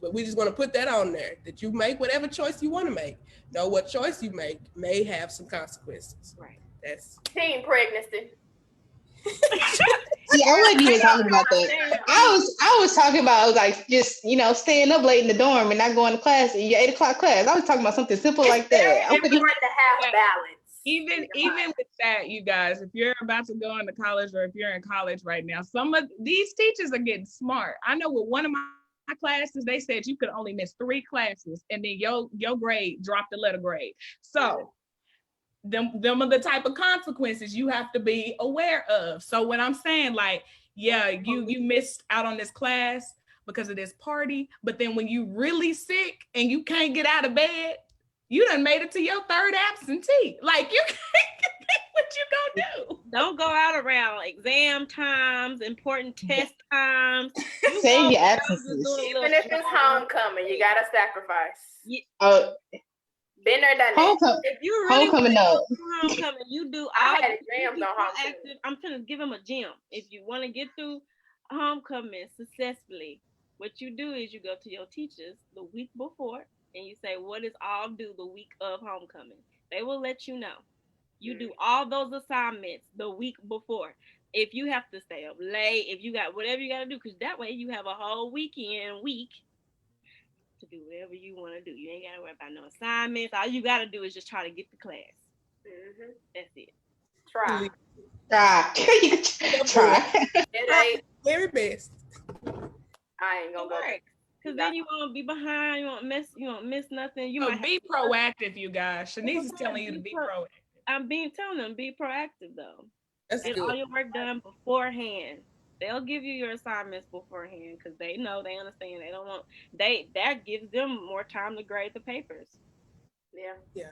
Speaker 2: But we just want to put that on there, that you make whatever choice you want to make. Know what choice you make may have some consequences.
Speaker 1: Right.
Speaker 2: That's
Speaker 3: teen pregnancy.
Speaker 5: See, I wasn't even talking about that. I was talking about like just staying up late in the dorm and not going to class in your 8 o'clock class. I was talking about something simple like that.
Speaker 3: It's important to have balance.
Speaker 4: Even with that, you guys, if you're about to go into college or if you're in college right now, some of these teachers are getting smart. I know with one of my classes, they said you could only miss 3 classes and then your grade dropped the letter grade. So them are the type of consequences you have to be aware of. So when I'm saying like, yeah, you missed out on this class because of this party, but then when you really sick and you can't get out of bed, you done made it to your 3rd absentee. Like you can't what you gonna do?
Speaker 1: Don't go out around exam times, important test times.
Speaker 5: Save your absences.
Speaker 3: Even if it's homecoming, you gotta sacrifice.
Speaker 5: Oh,
Speaker 3: Been there, done that.
Speaker 5: homecoming.
Speaker 1: If you really
Speaker 5: Homecoming, no.
Speaker 1: homecoming, you do all
Speaker 3: I had exams on homecoming.
Speaker 1: I'm trying to give them a gem. If you want to get through homecoming successfully, what you do is you go to your teachers the week before and you say, what is all due the week of homecoming? They will let you know. You do all those assignments the week before. If you have to stay up late, if you got whatever you got to do, because that way you have a whole week to do whatever you want to do. You ain't got to worry about no assignments. All you got to do is just try to get to class.
Speaker 3: Mm-hmm.
Speaker 1: That's it.
Speaker 3: Try.
Speaker 5: Try.
Speaker 3: It ain't.
Speaker 2: very best.
Speaker 3: I ain't gonna go.
Speaker 1: Because then you won't be behind. You won't miss nothing. You might
Speaker 4: be proactive, you guys. Shanice is telling you to be proactive.
Speaker 1: I'm telling them, be proactive though.
Speaker 2: That's
Speaker 1: Get
Speaker 2: good.
Speaker 1: all your work done beforehand. They'll give you your assignments beforehand because they know, they understand. They don't want that gives them more time to grade the papers.
Speaker 3: Yeah.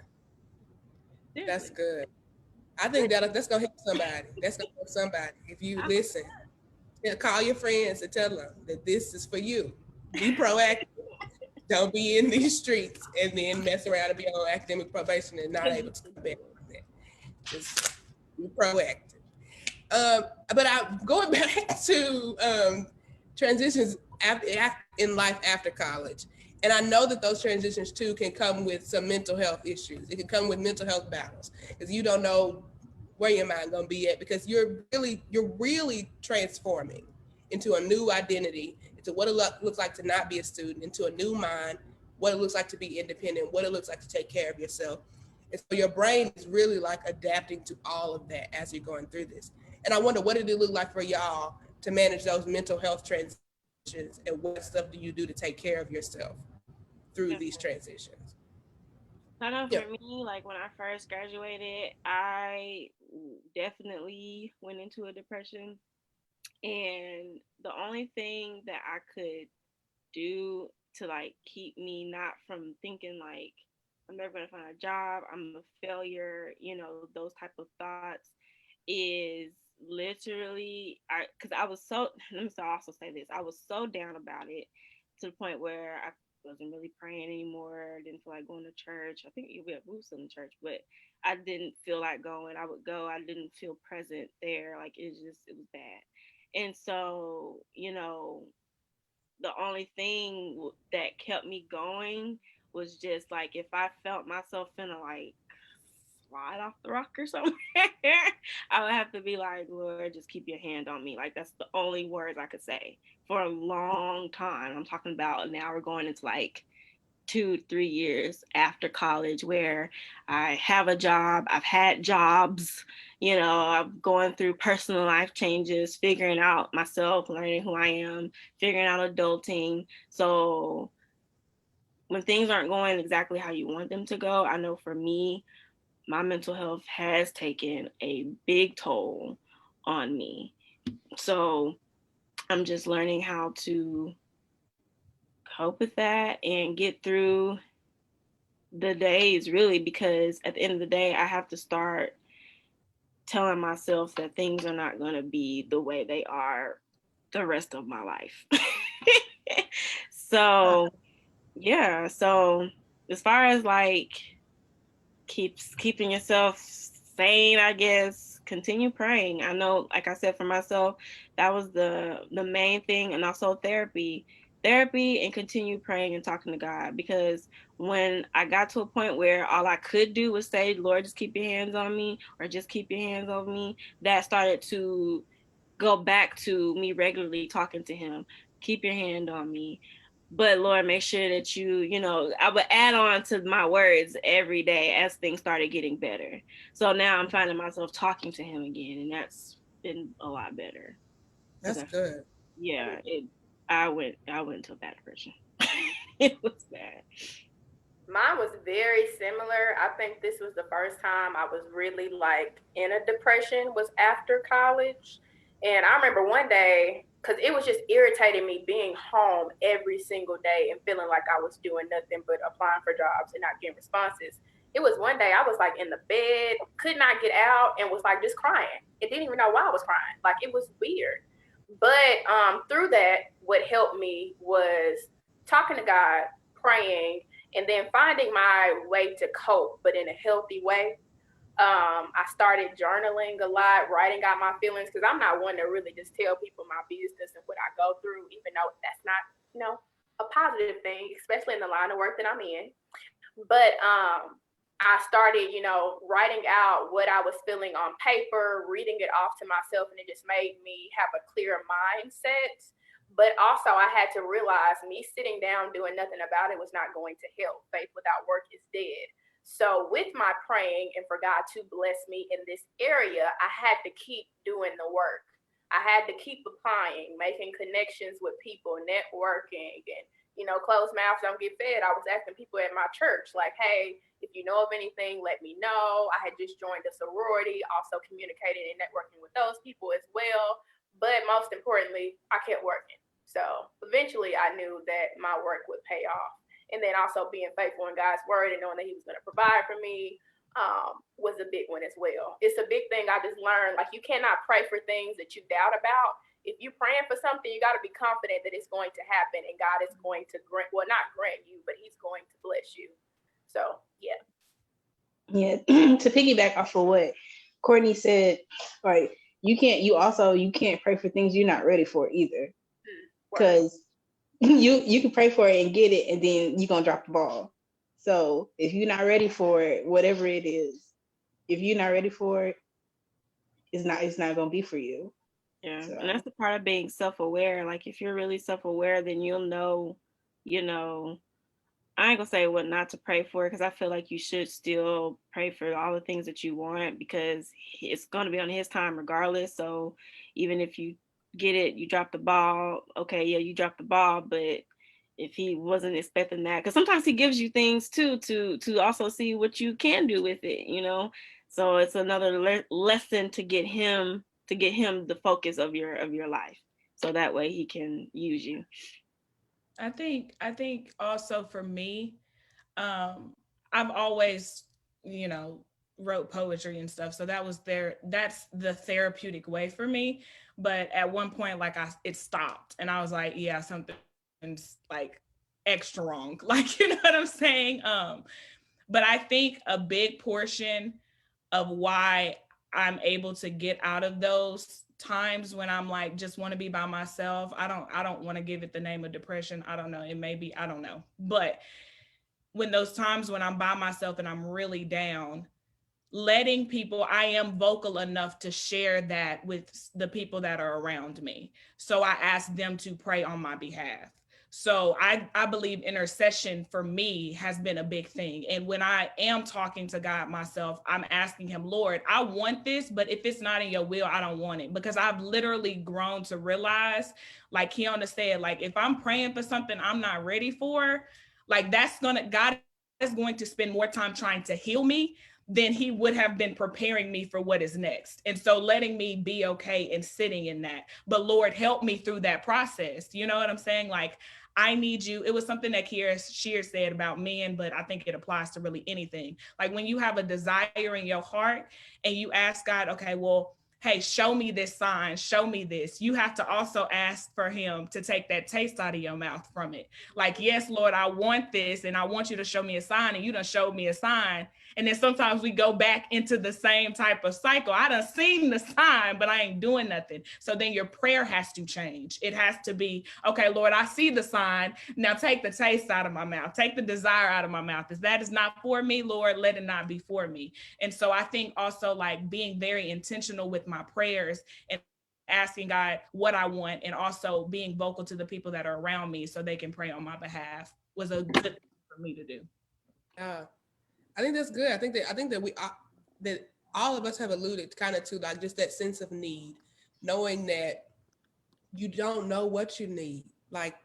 Speaker 2: That's good. I think that's gonna help somebody. That's gonna help somebody if you listen. Yeah, call your friends and tell them that this is for you. Be proactive. Don't be in these streets and then mess around and be on academic probation and not able to come back from that. Just be proactive. But I going back to transitions in life after college, and I know that those transitions too can come with some mental health issues. It can come with mental health battles because you don't know where your mind gonna be at because you're really transforming into a new identity, into what it looks like to not be a student, into a new mind, what it looks like to be independent, what it looks like to take care of yourself. And so your brain is really like adapting to all of that as you're going through this. And I wonder, what did it look like for y'all to manage those mental health transitions, and what stuff do you do to take care of yourself through these transitions?
Speaker 1: I know
Speaker 2: Yeah,
Speaker 1: for me, like when I first graduated, I definitely went into a depression. And the only thing that I could do to like keep me not from thinking like I'm never gonna find a job, I'm a failure, those type of thoughts is literally because I was so let me also say this, I was so down about it to the point where I wasn't really praying anymore, didn't feel like going to church. I think we were still in church, but I didn't feel like going. I would go, I didn't feel present there, like it was bad. And so the only thing that kept me going was just like if I felt myself finna like slide off the rock or something, I would have to be like, Lord, just keep your hand on me. Like that's the only words I could say for a long time. I'm talking about now we're going into like 2 3 years after college where I have a job, I've had jobs, I'm going through personal life changes, figuring out myself, learning who I am, figuring out adulting. So when things aren't going exactly how you want them to go, I know for me, my mental health has taken a big toll on me. So I'm just learning how to cope with that and get through the days really, because at the end of the day I have to start telling myself that things are not going to be the way they are the rest of my life. So yeah, so as far as like keeping yourself sane, I guess continue praying. I know, like I said, for myself, that was the main thing, and also therapy and continue praying and talking to God, because when I got to a point where all I could do was say, Lord, just keep your hands on me, or just keep your hands on me, that started to go back to me regularly talking to him. Keep your hand on me. But Lord, make sure that I would add on to my words every day as things started getting better. So now I'm finding myself talking to him again, and that's been a lot better. Because
Speaker 2: that's good.
Speaker 1: yeah, I went into a bad depression. It was bad.
Speaker 3: Mine was very similar. I think this was the first time I was really like in a depression was after college. And I remember one day, because it was just irritating me being home every single day and feeling like I was doing nothing but applying for jobs and not getting responses. It was one day I was like in the bed, could not get out, and was like just crying. It didn't even know why I was crying. Like it was weird. But through that, what helped me was talking to God, praying, and then finding my way to cope, but in a healthy way. I started journaling a lot, writing out my feelings, because I'm not one to really just tell people my business and what I go through, even though that's not, a positive thing, especially in the line of work that I'm in. But I started, writing out what I was feeling on paper, reading it off to myself, and it just made me have a clear mindset. But also, I had to realize me sitting down doing nothing about it was not going to help. Faith without work is dead. So, with my praying and for God to bless me in this area, I had to keep doing the work. I had to keep applying, making connections with people, networking, and closed mouths don't get fed. I was asking people at my church, like, hey, if you know of anything, let me know. I had just joined a sorority, also communicating and networking with those people as well. But most importantly, I kept working. So eventually I knew that my work would pay off. And then also being faithful in God's word and knowing that he was going to provide for me was a big one as well. It's a big thing I just learned. Like, you cannot pray for things that you doubt about if you're praying for something, you got to be confident that it's going to happen, and God is going to grant, well, not grant you, but he's going to bless you. So yeah.
Speaker 5: Yeah, to piggyback off of what Kourtney said, like you can't pray for things you're not ready for either. Because you can pray for it and get it, and then you're gonna drop the ball. So if you're not ready for it, whatever it is, if you're not ready for it, it's not gonna be for you.
Speaker 1: Yeah.
Speaker 5: So
Speaker 1: And that's the part of being self-aware. Like if you're really self-aware, then you'll know, you know, I ain't gonna say what not to pray for, because I feel like you should still pray for all the things that you want, because it's gonna be on his time regardless. So even if you get it, you drop the ball, okay, yeah, you dropped the ball, but if he wasn't expecting that, because sometimes he gives you things too to also see what you can do with it, you know. So it's another lesson to get him the focus of your life, so that way he can use you.
Speaker 4: I think also for me, I've always, you know, wrote poetry and stuff. So that's the therapeutic way for me. But at one point, like it stopped and I was like, yeah, something's like extra wrong. Like, you know what I'm saying? But I think a big portion of why I'm able to get out of those times when I'm like just want to be by myself. I don't want to give it the name of depression. I don't know. It may be, I don't know. But when those times when I'm by myself and I'm really down, letting people, I am vocal enough to share that with the people that are around me. So I ask them to pray on my behalf. So I believe intercession for me has been a big thing. And when I am talking to God myself, I'm asking him, Lord, I want this, but if it's not in your will, I don't want it. Because I've literally grown to realize, like Kiona said, like if I'm praying for something I'm not ready for, like God is going to spend more time trying to heal me than he would have been preparing me for what is next. And so letting me be okay and sitting in that. But Lord, help me through that process. You know what I'm saying? Like, I need you. It was something that Kiera Shear said about men, but I think it applies to really anything. Like when you have a desire in your heart and you ask God, okay, well, hey, show me this sign, show me this. You have to also ask for him to take that taste out of your mouth from it. Like, yes, Lord, I want this and I want you to show me a sign, and you done showed me a sign. And then sometimes we go back into the same type of cycle. I done seen the sign, but I ain't doing nothing. So then your prayer has to change. It has to be, okay, Lord, I see the sign. Now take the taste out of my mouth. Take the desire out of my mouth. If that is not for me, Lord, let it not be for me. And so I think also like being very intentional with my prayers and asking God what I want, and also being vocal to the people that are around me so they can pray on my behalf was a good thing for me to do.
Speaker 2: I think that's good. I think that that all of us have alluded kind of to like just that sense of need, knowing that you don't know what you need. Like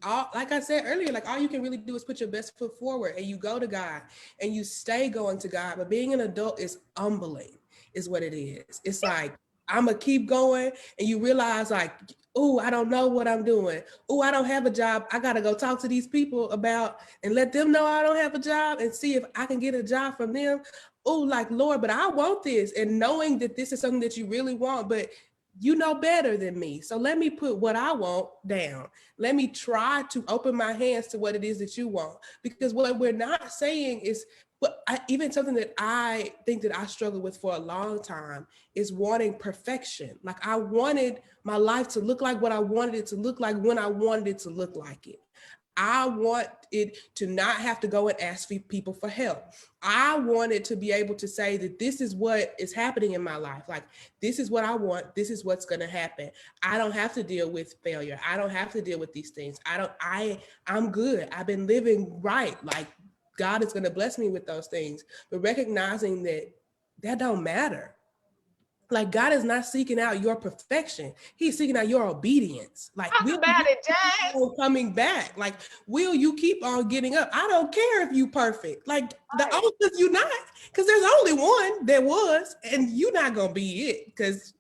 Speaker 2: like I said earlier, like all you can really do is put your best foot forward, and you go to God and you stay going to God. But being an adult is humbling, is what it is. It's like I'm gonna keep going, and you realize like, oh, I don't know what I'm doing. Oh, I don't have a job. I gotta go talk to these people about and let them know I don't have a job and see if I can get a job from them. Oh, like Lord, but I want this, and knowing that this is something that you really want, but you know better than me. So let me put what I want down. Let me try to open my hands to what it is that you want. Because what we're not saying is, even something that I think that I struggled with for a long time is wanting perfection. Like I wanted my life to look like what I wanted it to look like when I wanted it to look like it. I want it to not have to go and ask people for help. I wanted to be able to say that this is what is happening in my life. Like, this is what I want. This is what's going to happen. I don't have to deal with failure. I don't have to deal with these things. I'm good. I've been living right. Like, God is going to bless me with those things. But recognizing that that don't matter. Like God is not seeking out your perfection. He's seeking out your obedience. Like,
Speaker 3: Talk
Speaker 2: will
Speaker 3: about
Speaker 2: you
Speaker 3: it,
Speaker 2: keep
Speaker 3: Jazz.
Speaker 2: on coming back? Like, will you keep on getting up? I don't care if you perfect. Like the only because you're not, because there's only one that was, and you're not gonna be it because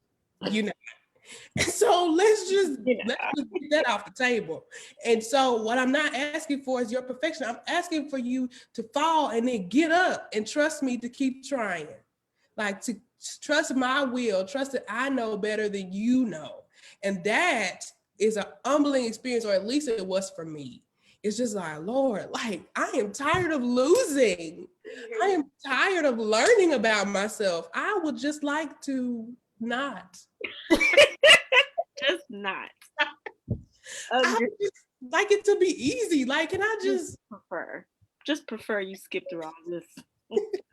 Speaker 2: you know. So let's just get that off the table. And so what I'm not asking for is your perfection. I'm asking for you to fall and then get up and trust me to keep trying. Like to trust my will, trust that I know better than you know. And that is an humbling experience, or at least it was for me. It's just like, Lord, like, I am tired of losing. I am tired of learning about myself. I would just like to not.
Speaker 1: Just not.
Speaker 2: I would just like it to be easy. Like, can I just
Speaker 1: prefer you skip through all this.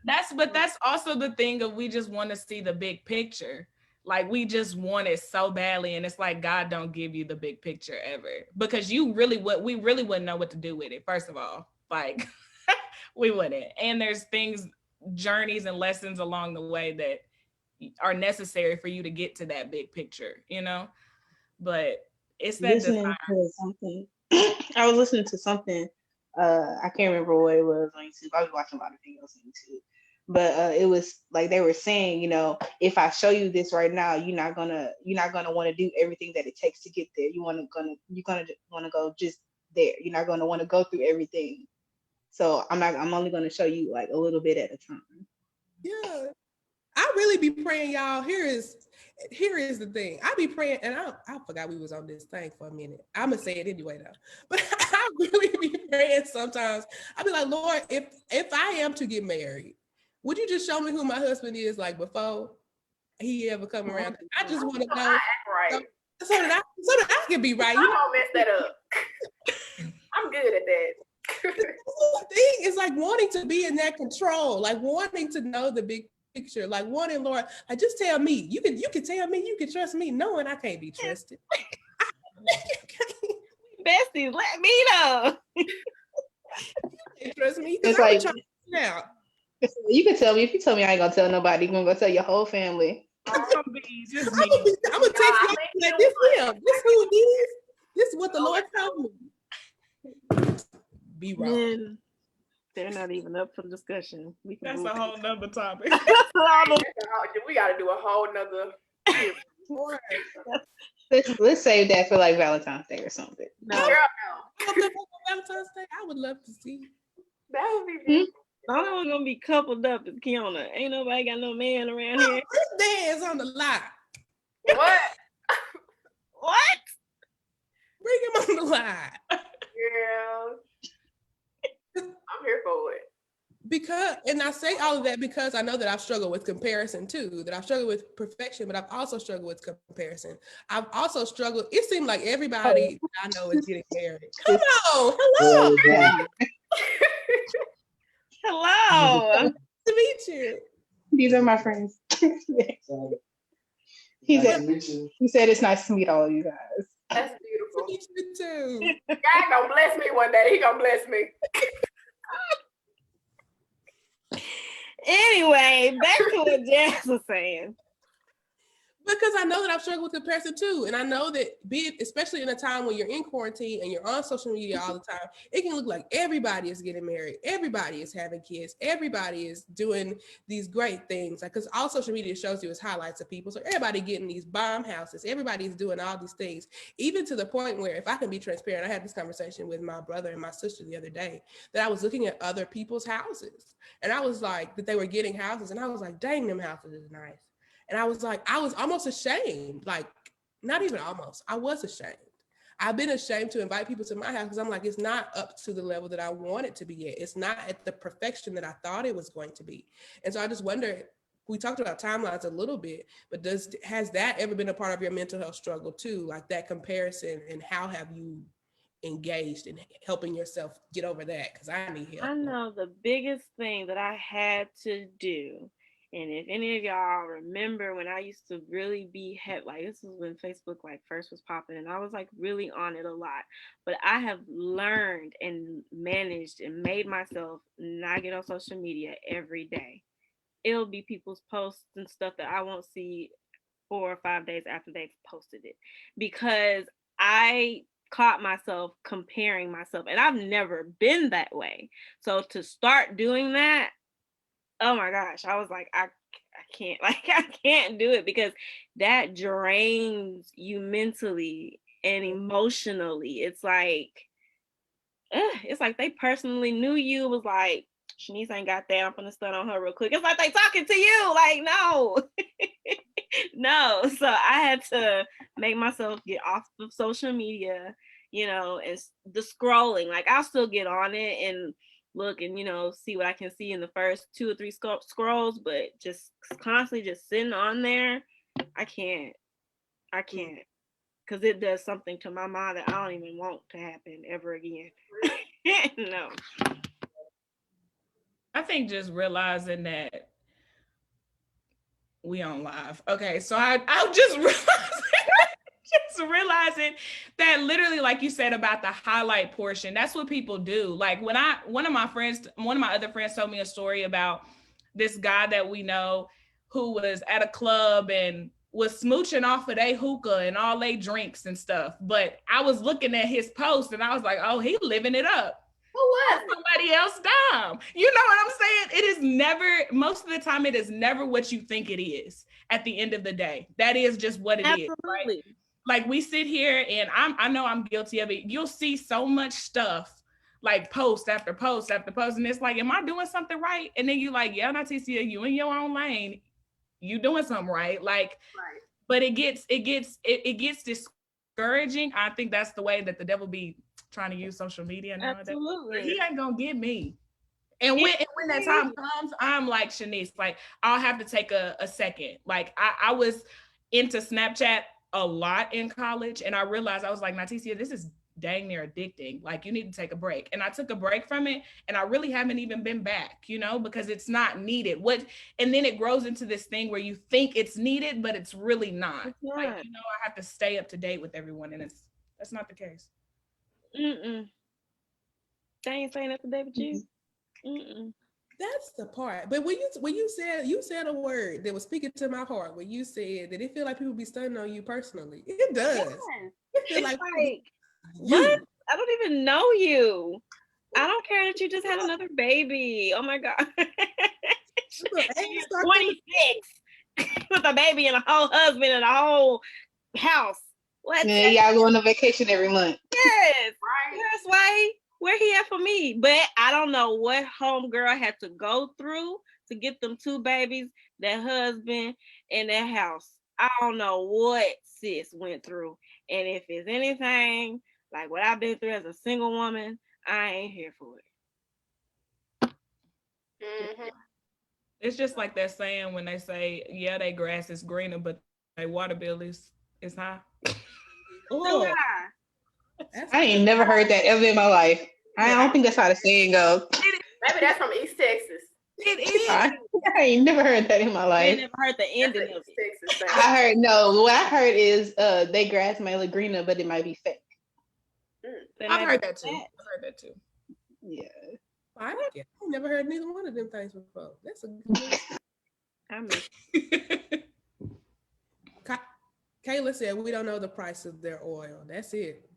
Speaker 4: That's also the thing of, we just want to see the big picture. Like, we just want it so badly, and it's like, God don't give you the big picture ever, because we really wouldn't know what to do with it. First of all, like, we wouldn't. And there's things, journeys and lessons along the way that are necessary for you to get to that big picture, you know? But it's that
Speaker 5: listening to something. I was listening to something. I can't remember what it was on YouTube. I was watching a lot of videos on YouTube, but it was like they were saying, you know, if I show you this right now, you're not gonna want to do everything that it takes to get there. You're gonna want to go just there. You're not gonna want to go through everything. So I'm only gonna show you like a little bit at a time.
Speaker 2: Yeah. I really be praying, y'all. Here is the thing. I be praying, and I forgot we was on this thing for a minute. I'm gonna say it anyway though. But I really be praying sometimes. I be like, Lord, if I am to get married, would you just show me who my husband is, like, before he ever come around? I just want to know,
Speaker 3: right.
Speaker 2: so that I can be right.
Speaker 3: I won't mess that up. I'm good at that.
Speaker 2: The thing is like wanting to be in that control, like wanting to know the big picture, like wanting, Lord, like, just tell me. You can tell me, you can trust me, knowing I can't be trusted.
Speaker 1: Besties, let me know.
Speaker 2: You can't trust me.
Speaker 5: It's like,
Speaker 2: now
Speaker 5: you can tell me. If you tell me I ain't gonna tell nobody, you're gonna go tell your whole family.
Speaker 2: I'm gonna text you like, this him. This who it is. This is what the Lord told me. Be wrong.
Speaker 1: Man, they're not even up for discussion.
Speaker 4: That's a whole nother topic.
Speaker 3: We got to do a whole nother.
Speaker 5: Let's save that for like Valentine's Day or something.
Speaker 1: No.
Speaker 2: Valentine's Day, I would love to see.
Speaker 3: That would be good.
Speaker 1: The only one gonna be coupled up is Kiona. Ain't nobody got no man around here.
Speaker 2: This man's on the line.
Speaker 3: What?
Speaker 1: What?
Speaker 2: Bring him on the line.
Speaker 3: Yeah. I'm here for it.
Speaker 2: Because, and I say all of that because I know that I've struggled with comparison too, that I've struggled with perfection, but I've also struggled with comparison. I've also struggled, it seemed like everybody I know is getting married. Come on, hello.
Speaker 1: Hello.
Speaker 2: Nice to meet you.
Speaker 5: These are my friends. He said it's nice to meet all of you guys.
Speaker 3: That's beautiful.
Speaker 2: Nice to meet you too.
Speaker 3: God gonna bless me one day. He gonna bless me.
Speaker 1: Anyway, back to what Jazz was saying.
Speaker 2: Because I know that I've struggled with comparison too. And I know that especially in a time when you're in quarantine and you're on social media all the time, it can look like everybody is getting married. Everybody is having kids. Everybody is doing these great things. Like, because all social media shows you is highlights of people. So everybody getting these bomb houses. Everybody's doing all these things, even to the point where, if I can be transparent, I had this conversation with my brother and my sister the other day, that I was looking at other people's houses. And I was like, that they were getting houses. And I was like, dang, them houses is nice. And I was like, I was almost ashamed, like, not even almost, I was ashamed. I've been ashamed to invite people to my house because I'm like, it's not up to the level that I want it to be at. It's not at the perfection that I thought it was going to be. And so I just wonder, we talked about timelines a little bit, but has that ever been a part of your mental health struggle too? Like that comparison, and how have you engaged in helping yourself get over that? Because I need help.
Speaker 1: I know the biggest thing that I had to do, and if any of y'all remember when I used to really be like, this was when Facebook like first was popping, and I was like really on it a lot, but I have learned and managed and made myself not get on social media every day. It'll be people's posts and stuff that I won't see 4 or 5 days after they've posted it, because I caught myself comparing myself, and I've never been that way. So to start doing that, oh my gosh, I was like, I can't, like, I can't do it, because that drains you mentally and emotionally. It's like they personally knew you. It was like, Shanice ain't got that, I'm gonna stun on her real quick. It's like they talking to you, like, no. No. So I had to make myself get off of social media, and the scrolling. Like I'll still get on it and look and see what I can see in the first 2 or 3 scrolls, but just constantly just sitting on there, I can't because it does something to my mind that I don't even want to happen ever again. No.
Speaker 4: I think just realizing that we on live. Okay, so I'll just realizing that literally, like you said about the highlight portion, that's what people do. Like when one of my other friends told me a story about this guy that we know who was at a club and was smooching off of their hookah and all they drinks and stuff. But I was looking at his post and I was like, oh, he living it up.
Speaker 3: Who was it?
Speaker 4: Somebody else dime. You know what I'm saying? It is never, most of the time, it is never what you think it is at the end of the day. That is just what it is.
Speaker 1: Absolutely.
Speaker 4: Right? Like we sit here and I know I'm guilty of it. You'll see so much stuff like post after post after post. And it's like, am I doing something right? And then you like, yeah, Nytesia, you in your own lane. You doing something right. Like,
Speaker 3: Right.
Speaker 4: But it gets discouraging. I think that's the way that the devil be trying to use social media nowadays.
Speaker 1: Absolutely.
Speaker 4: He ain't gonna get me. And when that time comes, I'm like Shanice, like I'll have to take a second. Like I was into Snapchat a lot in college, and I realized I was like, Nytesia, this is dang near addicting. Like you need to take a break. And I took a break from it, and I really haven't even been back, because it's not needed. And then it grows into this thing where you think it's needed, but it's really not.
Speaker 1: It's not.
Speaker 4: Like, I have to stay up to date with everyone, and that's not the case.
Speaker 1: Mm-mm. They ain't saying that today with you. Mm-mm.
Speaker 2: That's the part. But when you said a word that was speaking to my heart, when you said that it feel like people be stunning on you personally. It does.
Speaker 1: Yes.
Speaker 2: It feel
Speaker 1: It's
Speaker 2: like
Speaker 1: what? I don't even know you. I don't care that you just had another baby. Oh my God. 26 with a baby and a whole husband and a whole house. What?
Speaker 6: Yeah, y'all going on vacation every month.
Speaker 1: Yes.
Speaker 3: Right.
Speaker 1: That's why. Where he at for me? But I don't know what homegirl had to go through to get them 2 babies, that husband, and that house. I don't know what sis went through. And if it's anything like what I've been through as a single woman, I ain't here for it.
Speaker 3: Mm-hmm.
Speaker 4: It's just like that saying when they say, yeah, their grass is greener, but their water bill is high.
Speaker 1: Oh,
Speaker 6: I ain't never heard that ever in my life. I don't think that's how the saying goes.
Speaker 3: Maybe that's from East Texas.
Speaker 4: It is.
Speaker 6: I ain't never heard that in my
Speaker 1: I
Speaker 6: life.
Speaker 1: never heard the ending of
Speaker 3: East
Speaker 1: it.
Speaker 3: Texas thing.
Speaker 6: I heard no. What I heard is they grass might look greener, but it might be fake.
Speaker 4: I've heard that too.
Speaker 6: Yeah.
Speaker 2: I never heard neither one of them things before. That's a good
Speaker 1: I mean,
Speaker 2: Kayla said we don't know the price of their oil. That's it.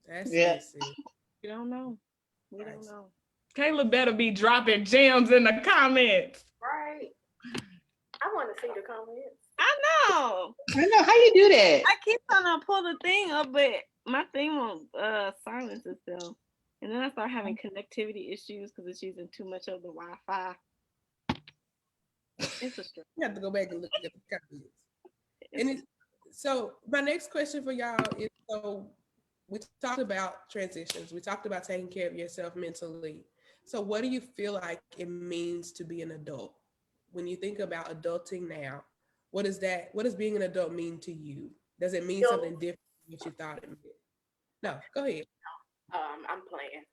Speaker 2: That's
Speaker 6: Yeah.
Speaker 2: it.
Speaker 1: we don't know. We don't know.
Speaker 4: Kayla better be dropping gems in the comments.
Speaker 3: Right. I want to see the comments.
Speaker 1: I know.
Speaker 6: I know how you do that.
Speaker 1: I keep trying to pull the thing up, but my thing won't silence itself. And then I start having connectivity issues because it's using too much of the Wi-Fi. It's a struggle.
Speaker 2: You have to go back and look at the comments. So my next question for y'all is, so we talked about transitions. We talked about taking care of yourself mentally. So what do you feel like it means to be an adult? When you think about adulting now, what does being an adult mean to you? Does it mean something different than what you thought it meant? No, go ahead.
Speaker 3: I'm playing.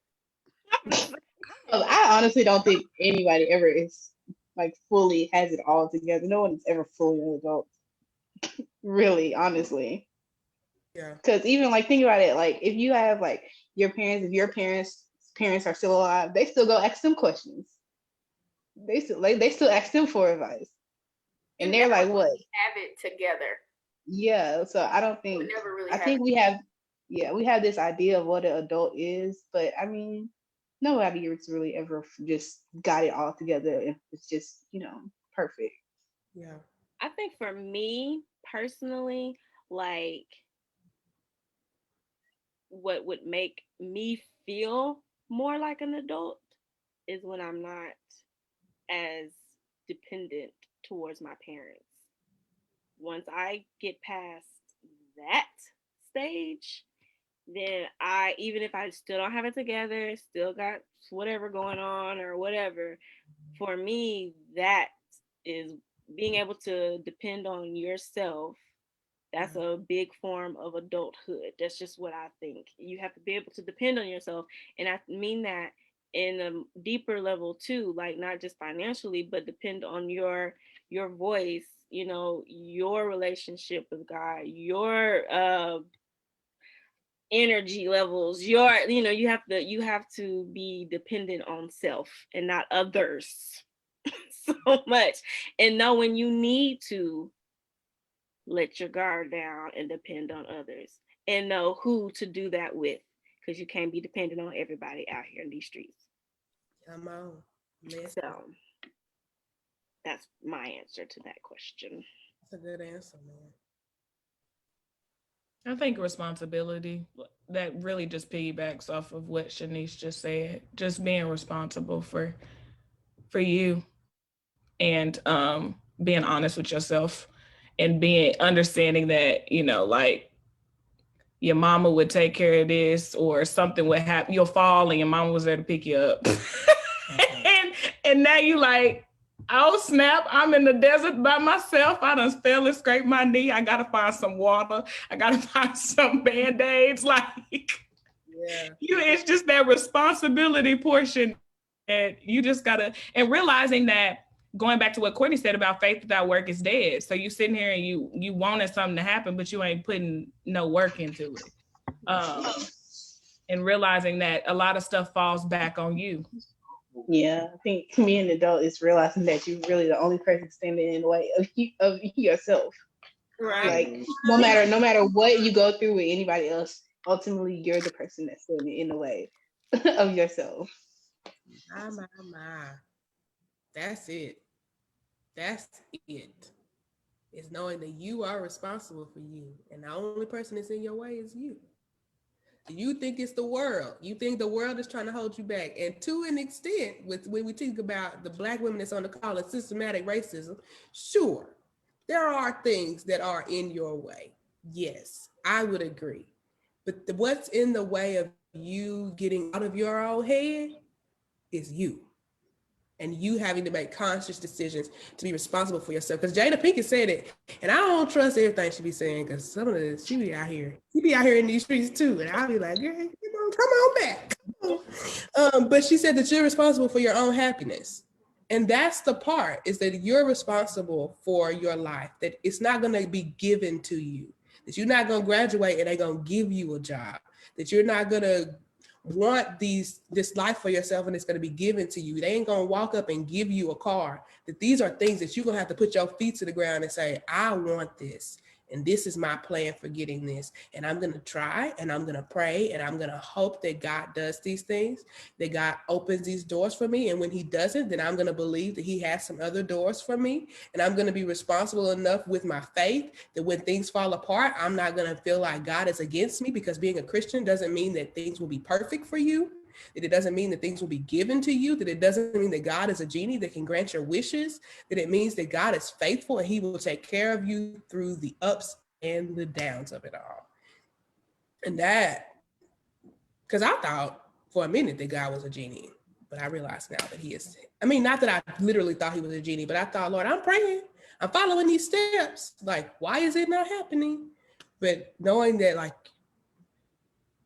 Speaker 6: Well, I honestly don't think anybody ever is like fully has it all together. No one is ever fully an adult. Really, honestly.
Speaker 2: Yeah.
Speaker 6: Because even like think about it, like if you have like if your parents are still alive, they still go ask them questions. They still ask them for advice. And they're like, what?
Speaker 3: Have it together.
Speaker 6: Yeah. So I don't think
Speaker 3: Never really
Speaker 6: I think we have this idea of what an adult is, but I mean, nobody really ever just got it all together. It's just, perfect.
Speaker 2: Yeah.
Speaker 1: I think for me personally, like what would make me feel more like an adult is when I'm not as dependent towards my parents. Once I get past that stage, then even if I still don't have it together, still got whatever going on or whatever, for me, that is being able to depend on yourself. That's a big form of adulthood. That's just what I think. You have to be able to depend on yourself. And I mean that in a deeper level too, like not just financially, but depend on your voice, your relationship with God, your energy levels, you have to be dependent on self and not others so much, and know when you need to let your guard down and depend on others, and know who to do that with, because you can't be dependent on everybody out here in these streets.
Speaker 2: Come on.
Speaker 1: So that's my answer to that question.
Speaker 2: That's a good answer, man.
Speaker 4: I think responsibility, that really just piggybacks off of what Shanice just said. Just being responsible for you, and being honest with yourself, and being understanding that, like, your mama would take care of this, or something would happen, you'll fall and your mama was there to pick you up. and now you like, oh snap, I'm in the desert by myself. I done fell and scraped my knee. I gotta find some water. I gotta find some band-aids. Like, it's just that responsibility portion that you just gotta, and realizing that, going back to what Kourtney said about faith without work is dead. So you sitting here and you wanted something to happen, but you ain't putting no work into it. And realizing that a lot of stuff falls back on you.
Speaker 6: Yeah, I think being an adult is realizing that you're really the only person standing in the way of yourself.
Speaker 1: Right.
Speaker 6: Like no matter what you go through with anybody else, ultimately you're the person that's standing in the way of yourself.
Speaker 2: My. That's it. That's it. It's knowing that you are responsible for you, and the only person that's in your way is you. You think it's the world. You think the world is trying to hold you back. And to an extent, when we think about the Black women that's on the call of systematic racism, sure, there are things that are in your way. Yes, I would agree. But what's in the way of you getting out of your own head is you. And you having to make conscious decisions to be responsible for yourself. Because Jada Pinkett said it, and I don't trust everything she be saying, because some of this, she be out here in these streets too, and I'll be like, girl, come on back. But she said that you're responsible for your own happiness. And that's the part, is that you're responsible for your life, that it's not going to be given to you, that you're not going to graduate and they're going to give you a job, that you're not going to want this life for yourself and it's going to be given to you. They ain't going to walk up and give you a car. That these are things that you're going to have to put your feet to the ground and say, I want this, and this is my plan for getting this, and I'm going to try, and I'm going to pray, and I'm going to hope that God does these things, that God opens these doors for me, and when he doesn't, then I'm going to believe that he has some other doors for me, and I'm going to be responsible enough with my faith that when things fall apart, I'm not going to feel like God is against me, because being a Christian doesn't mean that things will be perfect for you, that it doesn't mean that things will be given to you, that it doesn't mean that God is a genie that can grant your wishes, that it means that God is faithful and he will take care of you through the ups and the downs of it all. And that, because I thought for a minute that God was a genie, but I realize now that he is, not that I literally thought he was a genie, but I thought, Lord, I'm praying, I'm following these steps. Like, why is it not happening? But knowing that, like,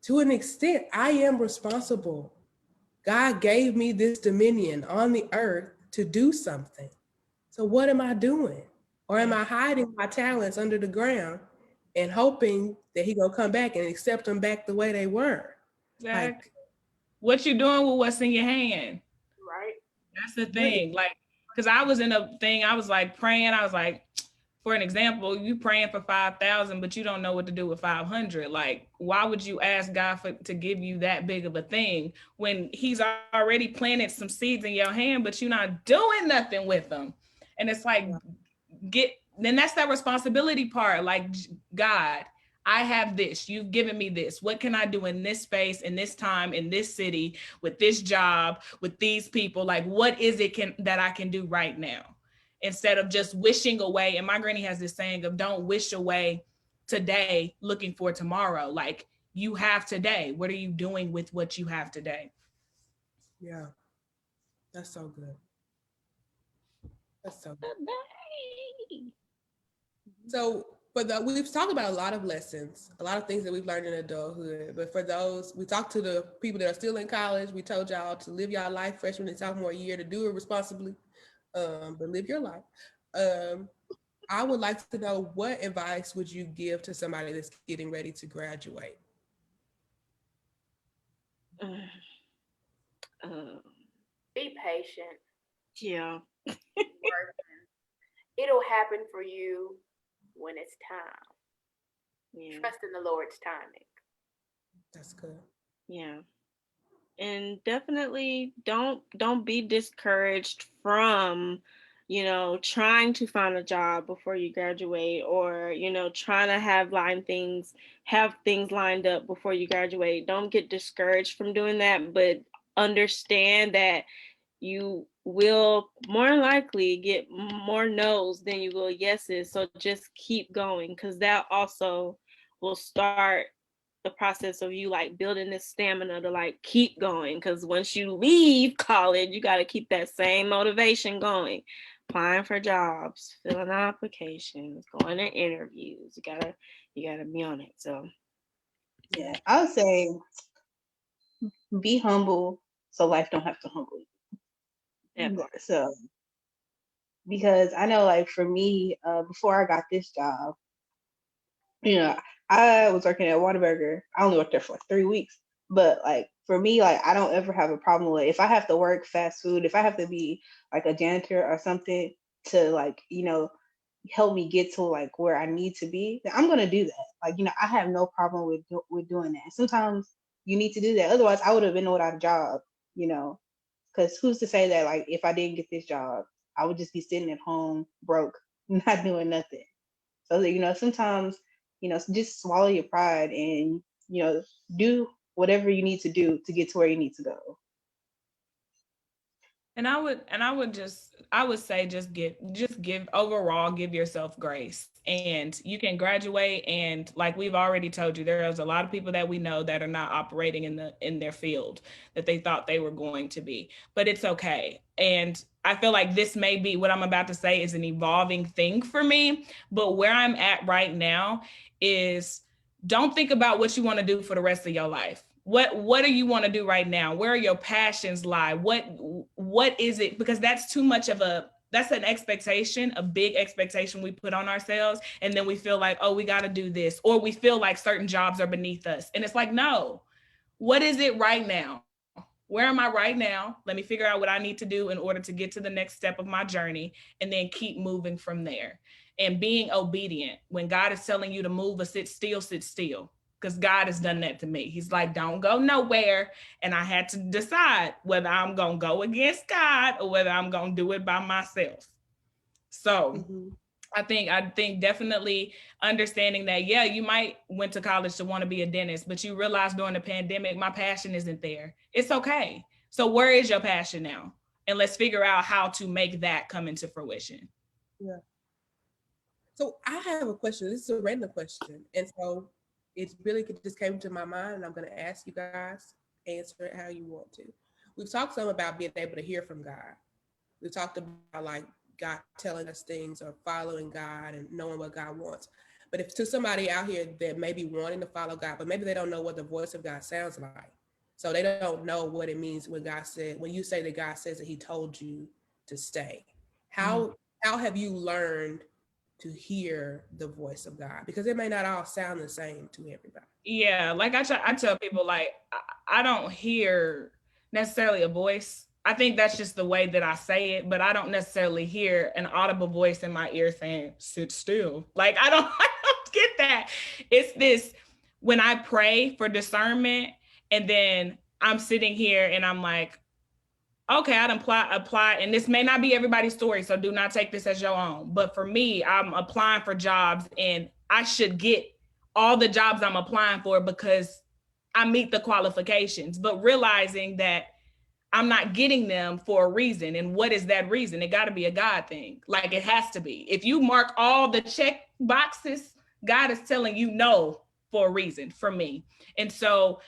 Speaker 2: to an extent, I am responsible. God gave me this dominion on the earth to do something. So what am I doing? Or am I hiding my talents under the ground and hoping that he gonna come back and accept them back the way they were?
Speaker 4: Exactly.
Speaker 2: Like,
Speaker 4: what you doing with what's in your hand?
Speaker 3: Right.
Speaker 4: That's the thing. Like, because I was in a thing, I was like praying, I was like, for an example, you praying for 5,000, but you don't know what to do with 500. Like, why would you ask God to give you that big of a thing when he's already planted some seeds in your hand, but you're not doing nothing with them? And it's like, then that's that responsibility part. Like, God, I have this, you've given me this. What can I do in this space, in this time, in this city, with this job, with these people? Like, what is it that I can do right now? Instead of just wishing away. And my granny has this saying of don't wish away today looking for tomorrow. Like, you have today. What are you doing with what you have today?
Speaker 2: Yeah, that's so good. That's so good. So we've talked about a lot of lessons, a lot of things that we've learned in adulthood. But for those, we talked to the people that are still in college. We told y'all to live y'all life freshman and sophomore year, to do it responsibly, but live your life. Um, I would like to know, what advice would you give to somebody that's getting ready to graduate?
Speaker 3: Be patient.
Speaker 1: Yeah.
Speaker 3: Working. It'll happen for you when it's time.
Speaker 1: Yeah.
Speaker 3: Trust in the Lord's timing.
Speaker 2: That's good.
Speaker 1: Yeah. And definitely don't be discouraged from, trying to find a job before you graduate, or, trying to have things lined up before you graduate. Don't get discouraged from doing that, but understand that you will more likely get more no's than you will yeses. So just keep going, because that also will start the process of you like building this stamina to like keep going. Because once you leave college, you got to keep that same motivation going, applying for jobs, filling out applications, going to interviews. You gotta be on it. So
Speaker 6: Yeah, I would say be humble so life don't have to humble
Speaker 1: that
Speaker 6: you.
Speaker 1: part.
Speaker 6: So because I know, like for me, before I got this job, you know, I was working at Whataburger. I only worked there for like 3 weeks, but like for me, like I don't ever have a problem with, if I have to work fast food, if I have to be like a janitor or something to like help me get to like where I need to be, then I'm gonna do that. Like I have no problem with doing that. Sometimes you need to do that. Otherwise, I would have been without a job. You know, because who's to say that like if I didn't get this job, I would just be sitting at home broke, not doing nothing. So sometimes just swallow your pride and do whatever you need to do to get to where you need to go.
Speaker 4: And I would say give yourself grace. And you can graduate, and like we've already told you, there's a lot of people that we know that are not operating in their field that they thought they were going to be. But it's okay. And I feel like this may be, what I'm about to say is an evolving thing for me, but where I'm at right now is, don't think about what you want to do for the rest of your life. What do you want to do right now? Where are your passions lie? What is it? Because that's an expectation, a big expectation we put on ourselves. And then we feel like, oh, we got to do this, or we feel like certain jobs are beneath us. And it's like, no, what is it right now? Where am I right now? Let me figure out what I need to do in order to get to the next step of my journey, and then keep moving from there. And being obedient. When God is telling you to move or sit still, sit still. Because God has done that to me. He's like, don't go nowhere. And I had to decide whether I'm going to go against God or whether I'm going to do it by myself. So I think definitely understanding that, yeah, you might went to college to want to be a dentist, but you realize during the pandemic, my passion isn't there. It's okay. So where is your passion now? And let's figure out how to make that come into fruition.
Speaker 2: Yeah. So I have a question. This is a random question. And so it really just came to my mind, and I'm going to ask you guys, answer it how you want to. We've talked some about being able to hear from God. We've talked about like God telling us things, or following God and knowing what God wants. But if to somebody out here that may be wanting to follow God, but maybe they don't know what the voice of God sounds like. So they don't know what it means when you say that God says that he told you to stay. How have you learned to hear the voice of God? Because it may not all sound the same to everybody.
Speaker 4: Yeah, like I tell people, like I don't hear necessarily a voice. I think that's just the way that I say it, but I don't necessarily hear an audible voice in my ear saying, sit still. Like I don't get that. It's this, when I pray for discernment, and then I'm sitting here and I'm like, okay, I'd apply, and this may not be everybody's story, so do not take this as your own. But for me, I'm applying for jobs, and I should get all the jobs I'm applying for because I meet the qualifications, but realizing that I'm not getting them for a reason. And what is that reason? It got to be a God thing. Like, it has to be. If you mark all the check boxes, God is telling you no for a reason, for me. And so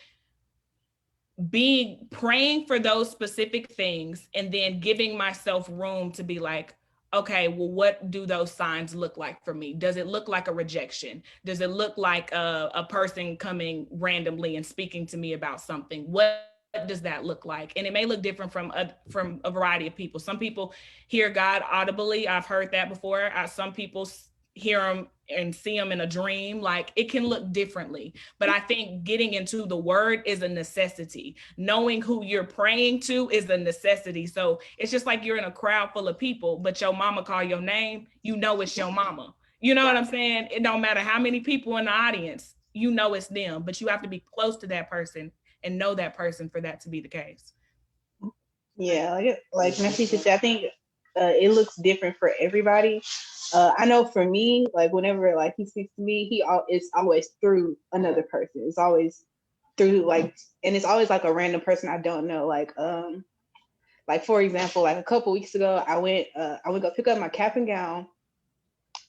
Speaker 4: praying for those specific things and then giving myself room to be like, okay, well, what do those signs look like for me? Does it look like a rejection? Does it look like a person coming randomly and speaking to me about something? What does that look like? And it may look different from a variety of people. Some people hear God audibly. I've heard that before. Some people hear him and see him in a dream. Like, it can look differently. But I think getting into the word is a necessity. Knowing who you're praying to is a necessity. So it's just like you're in a crowd full of people, but your mama call your name, you know it's your mama. You know what I'm saying? It don't matter how many people in the audience, you know it's them, but you have to be close to that person and know that person for that to be the case.
Speaker 6: Yeah, like Nytesia said, I think it looks different for everybody. I know for me, like whenever like he speaks to me, it's always through another person. It's always through and it's always like a random person I don't know. Like for example, like a couple weeks ago, I went go pick up my cap and gown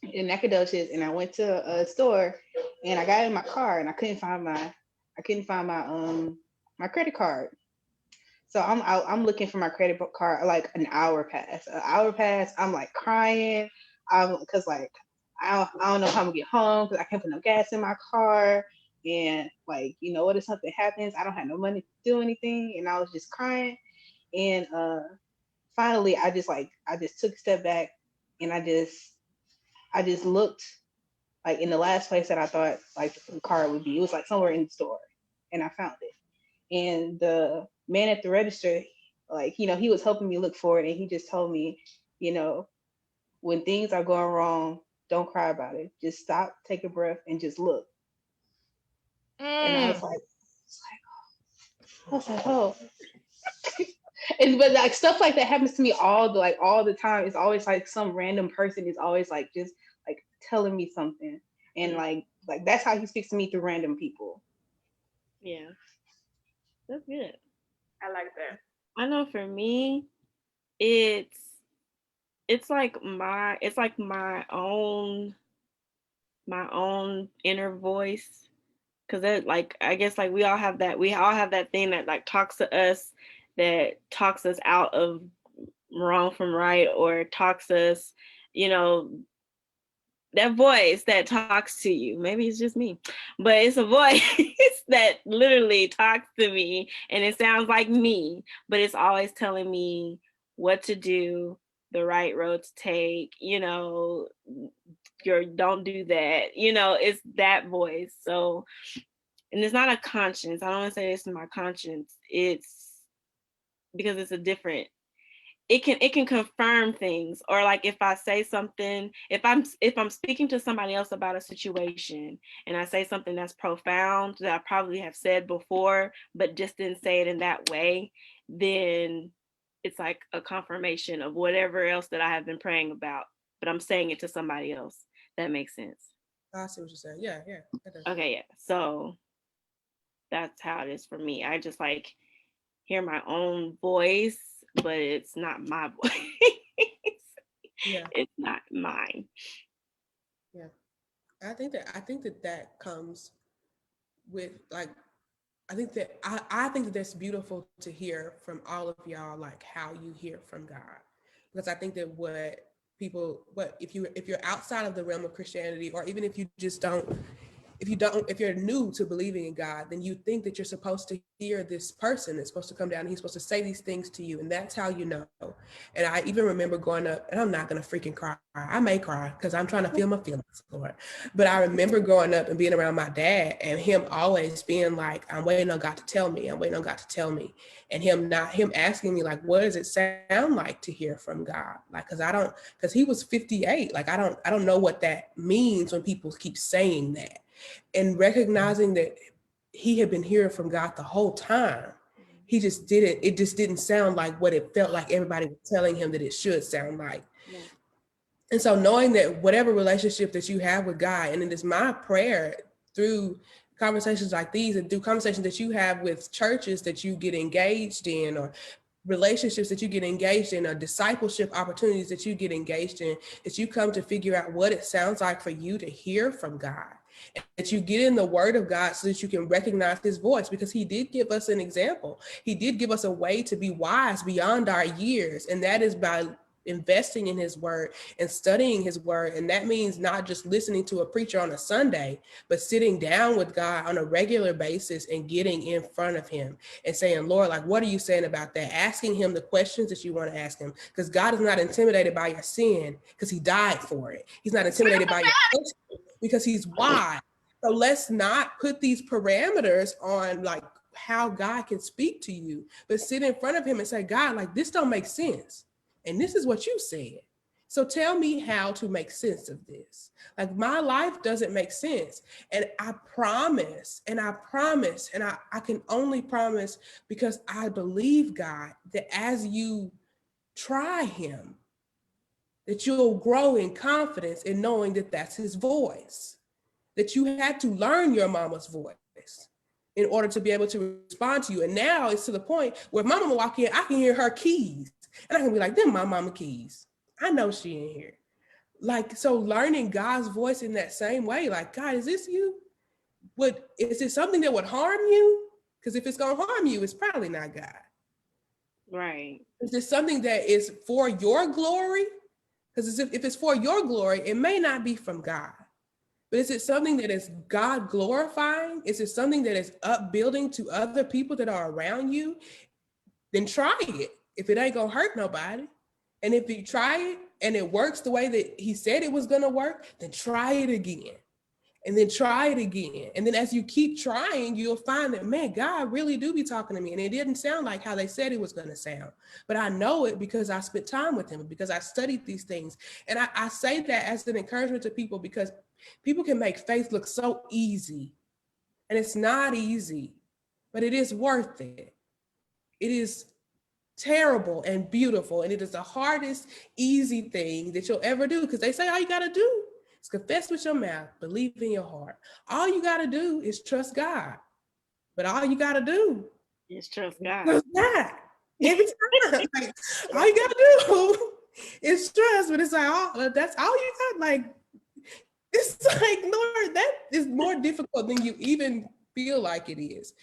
Speaker 6: in Nacogdoches, and I went to a store, and I got in my car, and I couldn't find my credit card. So I'm looking for my credit card. Like an hour passed. I'm like crying. Because like I don't know how I'm gonna get home because I can't put no gas in my car. And like, you know, what if something happens? I don't have no money to do anything. And I was just crying. And finally, I just took a step back, and I just looked like in the last place that I thought like the card would be. It was like somewhere in the store, and I found it. And the man at the register, like, you know, he was helping me look for it, and he just told me, you know, when things are going wrong, don't cry about it. Just stop, take a breath, and just look. And I was like, oh. And but like stuff like that happens to me all the time. It's always like some random person is always like just like telling me something, and like that's how he speaks to me, through random people.
Speaker 1: Yeah, that's good.
Speaker 3: I like that.
Speaker 1: I know for me, it's like my own inner voice, because that, like, I guess like we all have that thing that like talks to us, that talks us out of wrong from right, or talks us, you know, that voice that talks to you. Maybe it's just me, but it's a voice that literally talks to me, and it sounds like me, but it's always telling me what to do, the right road to take, you know, don't do that, you know, it's that voice. So, and it's not a conscience. I don't want to say it's my conscience. It's because it's a different, it can confirm things, or like if I say something, if I'm speaking to somebody else about a situation and I say something that's profound that I probably have said before but just didn't say it in that way, then it's like a confirmation of whatever else that I have been praying about, but I'm saying it to somebody else. That makes sense.
Speaker 2: I see what you're saying. Yeah.
Speaker 1: Okay, yeah. So that's how it is for me. I just like hear my own voice, but it's not my voice.
Speaker 2: Yeah.
Speaker 1: It's not mine.
Speaker 2: Yeah. I think that comes with like, I think that that's beautiful to hear from all of y'all, like how you hear from God. Because I think that if you're outside of the realm of Christianity, or even if you just don't, if you're new to believing in God, then you think that you're supposed to hear this person that's supposed to come down and he's supposed to say these things to you, and that's how you know. And I even remember growing up, and I'm not gonna freaking cry. I may cry because I'm trying to feel my feelings, Lord. But I remember growing up and being around my dad, and him always being like, I'm waiting on God to tell me. I'm waiting on God to tell me. And him asking me like, what does it sound like to hear from God? Like, because he was 58. Like, I don't know what that means when people keep saying that. And recognizing that he had been hearing from God the whole time. It just didn't sound like what it felt like everybody was telling him that it should sound like. Yeah. And so knowing that whatever relationship that you have with God, and it is my prayer through conversations like these and through conversations that you have with churches that you get engaged in, or relationships that you get engaged in, or discipleship opportunities that you get engaged in, that you come to figure out what it sounds like for you to hear from God. That you get in the word of God so that you can recognize his voice, because he did give us an example. He did give us a way to be wise beyond our years. And that is by investing in his word and studying his word. And that means not just listening to a preacher on a Sunday, but sitting down with God on a regular basis and getting in front of him and saying, Lord, like, what are you saying about that? Asking him the questions that you want to ask him, because God is not intimidated by your sin because he died for it. He's not intimidated by your sin because he's wise. So let's not put these parameters on like how God can speak to you, but sit in front of him and say, God, like, this don't make sense. And this is what you said. So tell me how to make sense of this. Like, my life doesn't make sense. And I promise, and I can only promise because I believe, God, that as you try him, that you'll grow in confidence in knowing that that's his voice, that you had to learn your mama's voice in order to be able to respond to you. And now it's to the point where my mama walk in, I can hear her keys. And I can be like, them my mama keys. I know she in here. Like, so learning God's voice in that same way, like, God, is this you? Is it something that would harm you? Because if it's gonna harm you, it's probably not God.
Speaker 1: Right.
Speaker 2: Is this something that is for your glory? Because if it's for your glory, it may not be from God. But is it something that is God glorifying? Is it something that is upbuilding to other people that are around you? Then try it. If it ain't gonna hurt nobody. And if you try it and it works the way that he said it was gonna work, then try it again. And then try it again. And then as you keep trying, you'll find that, man, God really do be talking to me. And it didn't sound like how they said it was gonna sound. But I know it because I spent time with him, because I studied these things. And I say that as an encouragement to people, because people can make faith look so easy. And it's not easy, but it is worth it. It is terrible and beautiful. And it is the hardest, easy thing that you'll ever do, because they say all you got to do is confess with your mouth, believe in your heart. All you got to do is trust God. But all you got to do
Speaker 1: is trust God.
Speaker 2: Trust God. Every time. Like, all you got to do is trust. But it's like, oh, that's all you got. Like, it's like, Lord, that is more difficult than you even feel like it is.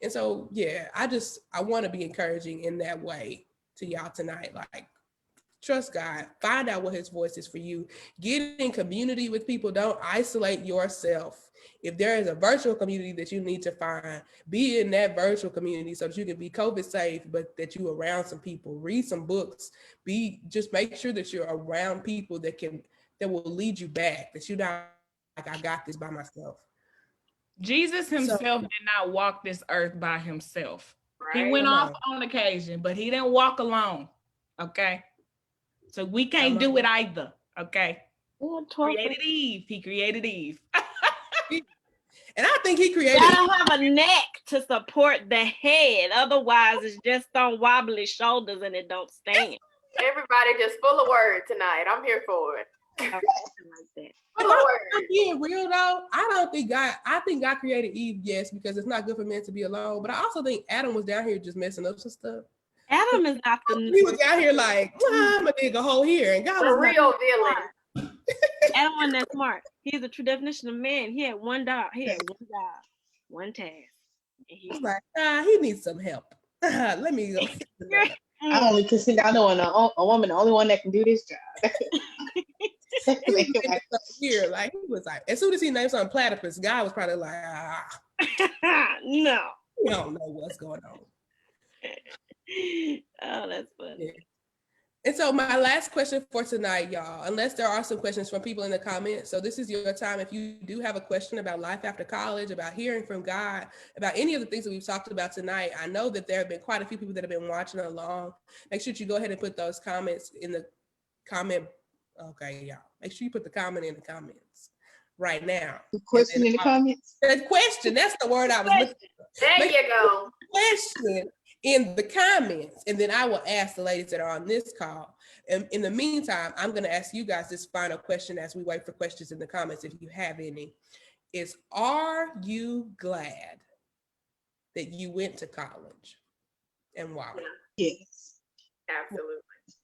Speaker 2: And so, yeah, I want to be encouraging in that way to y'all tonight. Like, trust God, find out what his voice is for you. Get in community with people. Don't isolate yourself. If there is a virtual community that you need to find, be in that virtual community so that you can be COVID safe, but that you around some people. Read some books. Just make sure that you're around people that will lead you back, that you're not like, I got this by myself.
Speaker 4: Jesus himself did not walk this earth by himself.
Speaker 3: Right.
Speaker 4: He went off on occasion, but he didn't walk alone. Okay. So we can't do it either. Okay. Created Eve. He created Eve.
Speaker 2: And I think he created.
Speaker 1: Gotta have a neck to support the head. Otherwise, it's just on wobbly shoulders and it don't stand.
Speaker 3: Everybody just full of word tonight. I'm here for it.
Speaker 1: Like that.
Speaker 2: Full of word. I'm being real though. I think God created Eve, yes, because it's not good for men to be alone. But I also think Adam was down here just messing up some stuff.
Speaker 1: Adam is not the.
Speaker 2: He was out here like, I'm gonna dig a hole here, and God was
Speaker 3: real villain.
Speaker 1: Adam wasn't that smart. He's the true definition of man. He had one job, one task. And
Speaker 2: he was like, he needs some help. Let me go.
Speaker 6: I only can see. I know a woman, the only one that can do this job.
Speaker 2: Here, like he was like, as soon as he named something platypus, God was probably like,
Speaker 1: no,
Speaker 2: we don't know what's going on.
Speaker 1: Oh, that's funny.
Speaker 2: Yeah. And so my last question for tonight, y'all, unless there are some questions from people in the comments. So this is your time. If you do have a question about life after college, about hearing from God, about any of the things that we've talked about tonight, I know that there have been quite a few people that have been watching along. Make sure you go ahead and put those comments in the comment. Okay, y'all. Make sure you put the comment in the comments right now.
Speaker 6: The question in the comments?
Speaker 2: The question. That's the word I was looking for.
Speaker 3: There you go.
Speaker 2: Question in the comments, and then I will ask the ladies that are on this call. And in the meantime, I'm going to ask you guys this final question as we wait for questions in the comments, if you have any, is, are you glad that you went to college, and why?
Speaker 6: Yes.
Speaker 3: Absolutely.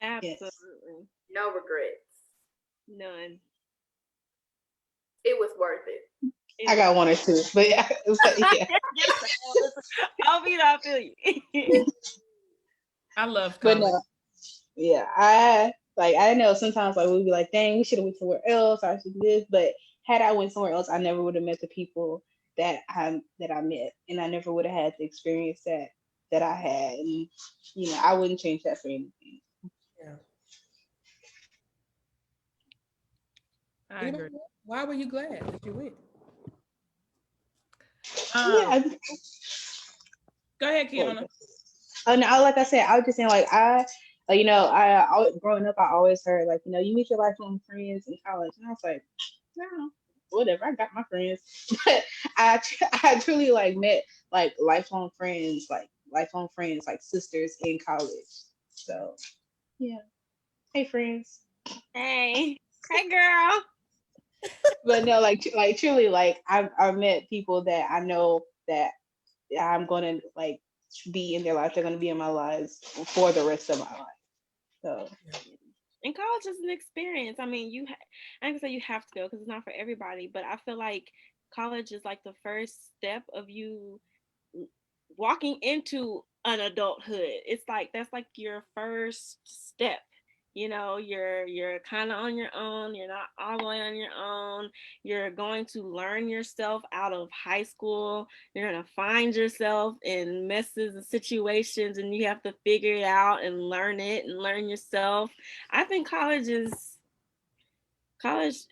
Speaker 1: Absolutely.
Speaker 3: No regrets.
Speaker 1: None.
Speaker 3: It was worth it.
Speaker 6: I got one or two, but yeah, yeah.
Speaker 1: I'll be I feel you.
Speaker 4: I love
Speaker 6: But
Speaker 4: college.
Speaker 6: no, yeah, I know sometimes like we'd be like, dang, we should have went somewhere else. I should do this, but had I went somewhere else, I never would have met the people that I met, and I never would have had the experience that I had, and I wouldn't change that for anything.
Speaker 2: Yeah.
Speaker 4: I agree.
Speaker 2: Why were you glad that you went?
Speaker 6: Yeah.
Speaker 4: Go ahead,
Speaker 6: Wait,
Speaker 4: Kiona.
Speaker 6: oh no, like I said, I was just saying like growing up, I always heard like you meet your lifelong friends in college, and I was like, no, whatever, I got my friends. But I truly like met like lifelong friends, like sisters in college. So yeah, hey friends.
Speaker 1: Hey girl.
Speaker 6: But no, like truly, like I've met people that I know that I'm gonna like be in their life. They're gonna be in my lives for the rest of my life. So
Speaker 1: And college is an experience. I mean, I ain't gonna say you have to go because it's not for everybody, but I feel like college is like the first step of you walking into an adulthood. It's like that's like your first step. You're kind of on your own. You're not all the way on your own. You're going to learn yourself out of high school. You're going to find yourself in messes and situations, and you have to figure it out and learn it and learn yourself. I think college,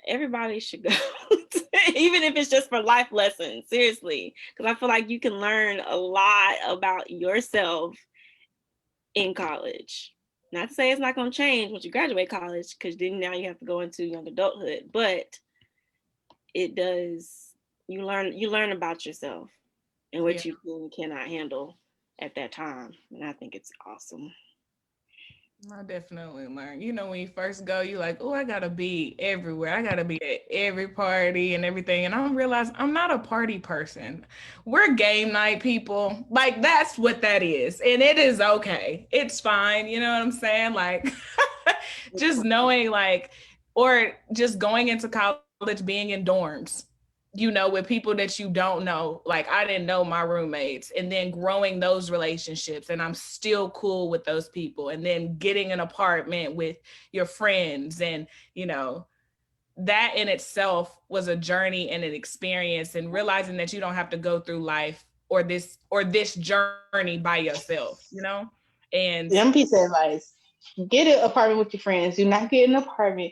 Speaker 1: everybody should go, even if it's just for life lessons, seriously, because I feel like you can learn a lot about yourself in college. Not to say it's not going to change once you graduate college, because then now you have to go into young adulthood, but it does. You learn about yourself and what you can and cannot handle at that time, and I think it's awesome.
Speaker 4: I definitely learned. When you first go, you're like, oh, I gotta be everywhere. I gotta be at every party and everything. And I don't realize I'm not a party person. We're game night people. Like, that's what that is. And it is okay. It's fine. You know what I'm saying? Like, just knowing, like, or just going into college, being in dorms, with people that you don't know. Like, I didn't know my roommates, and then growing those relationships, and I'm still cool with those people, and then getting an apartment with your friends, and that in itself was a journey and an experience, and realizing that you don't have to go through life or this journey by yourself, and
Speaker 6: some piece of advice: get an apartment with your friends. Do not get an apartment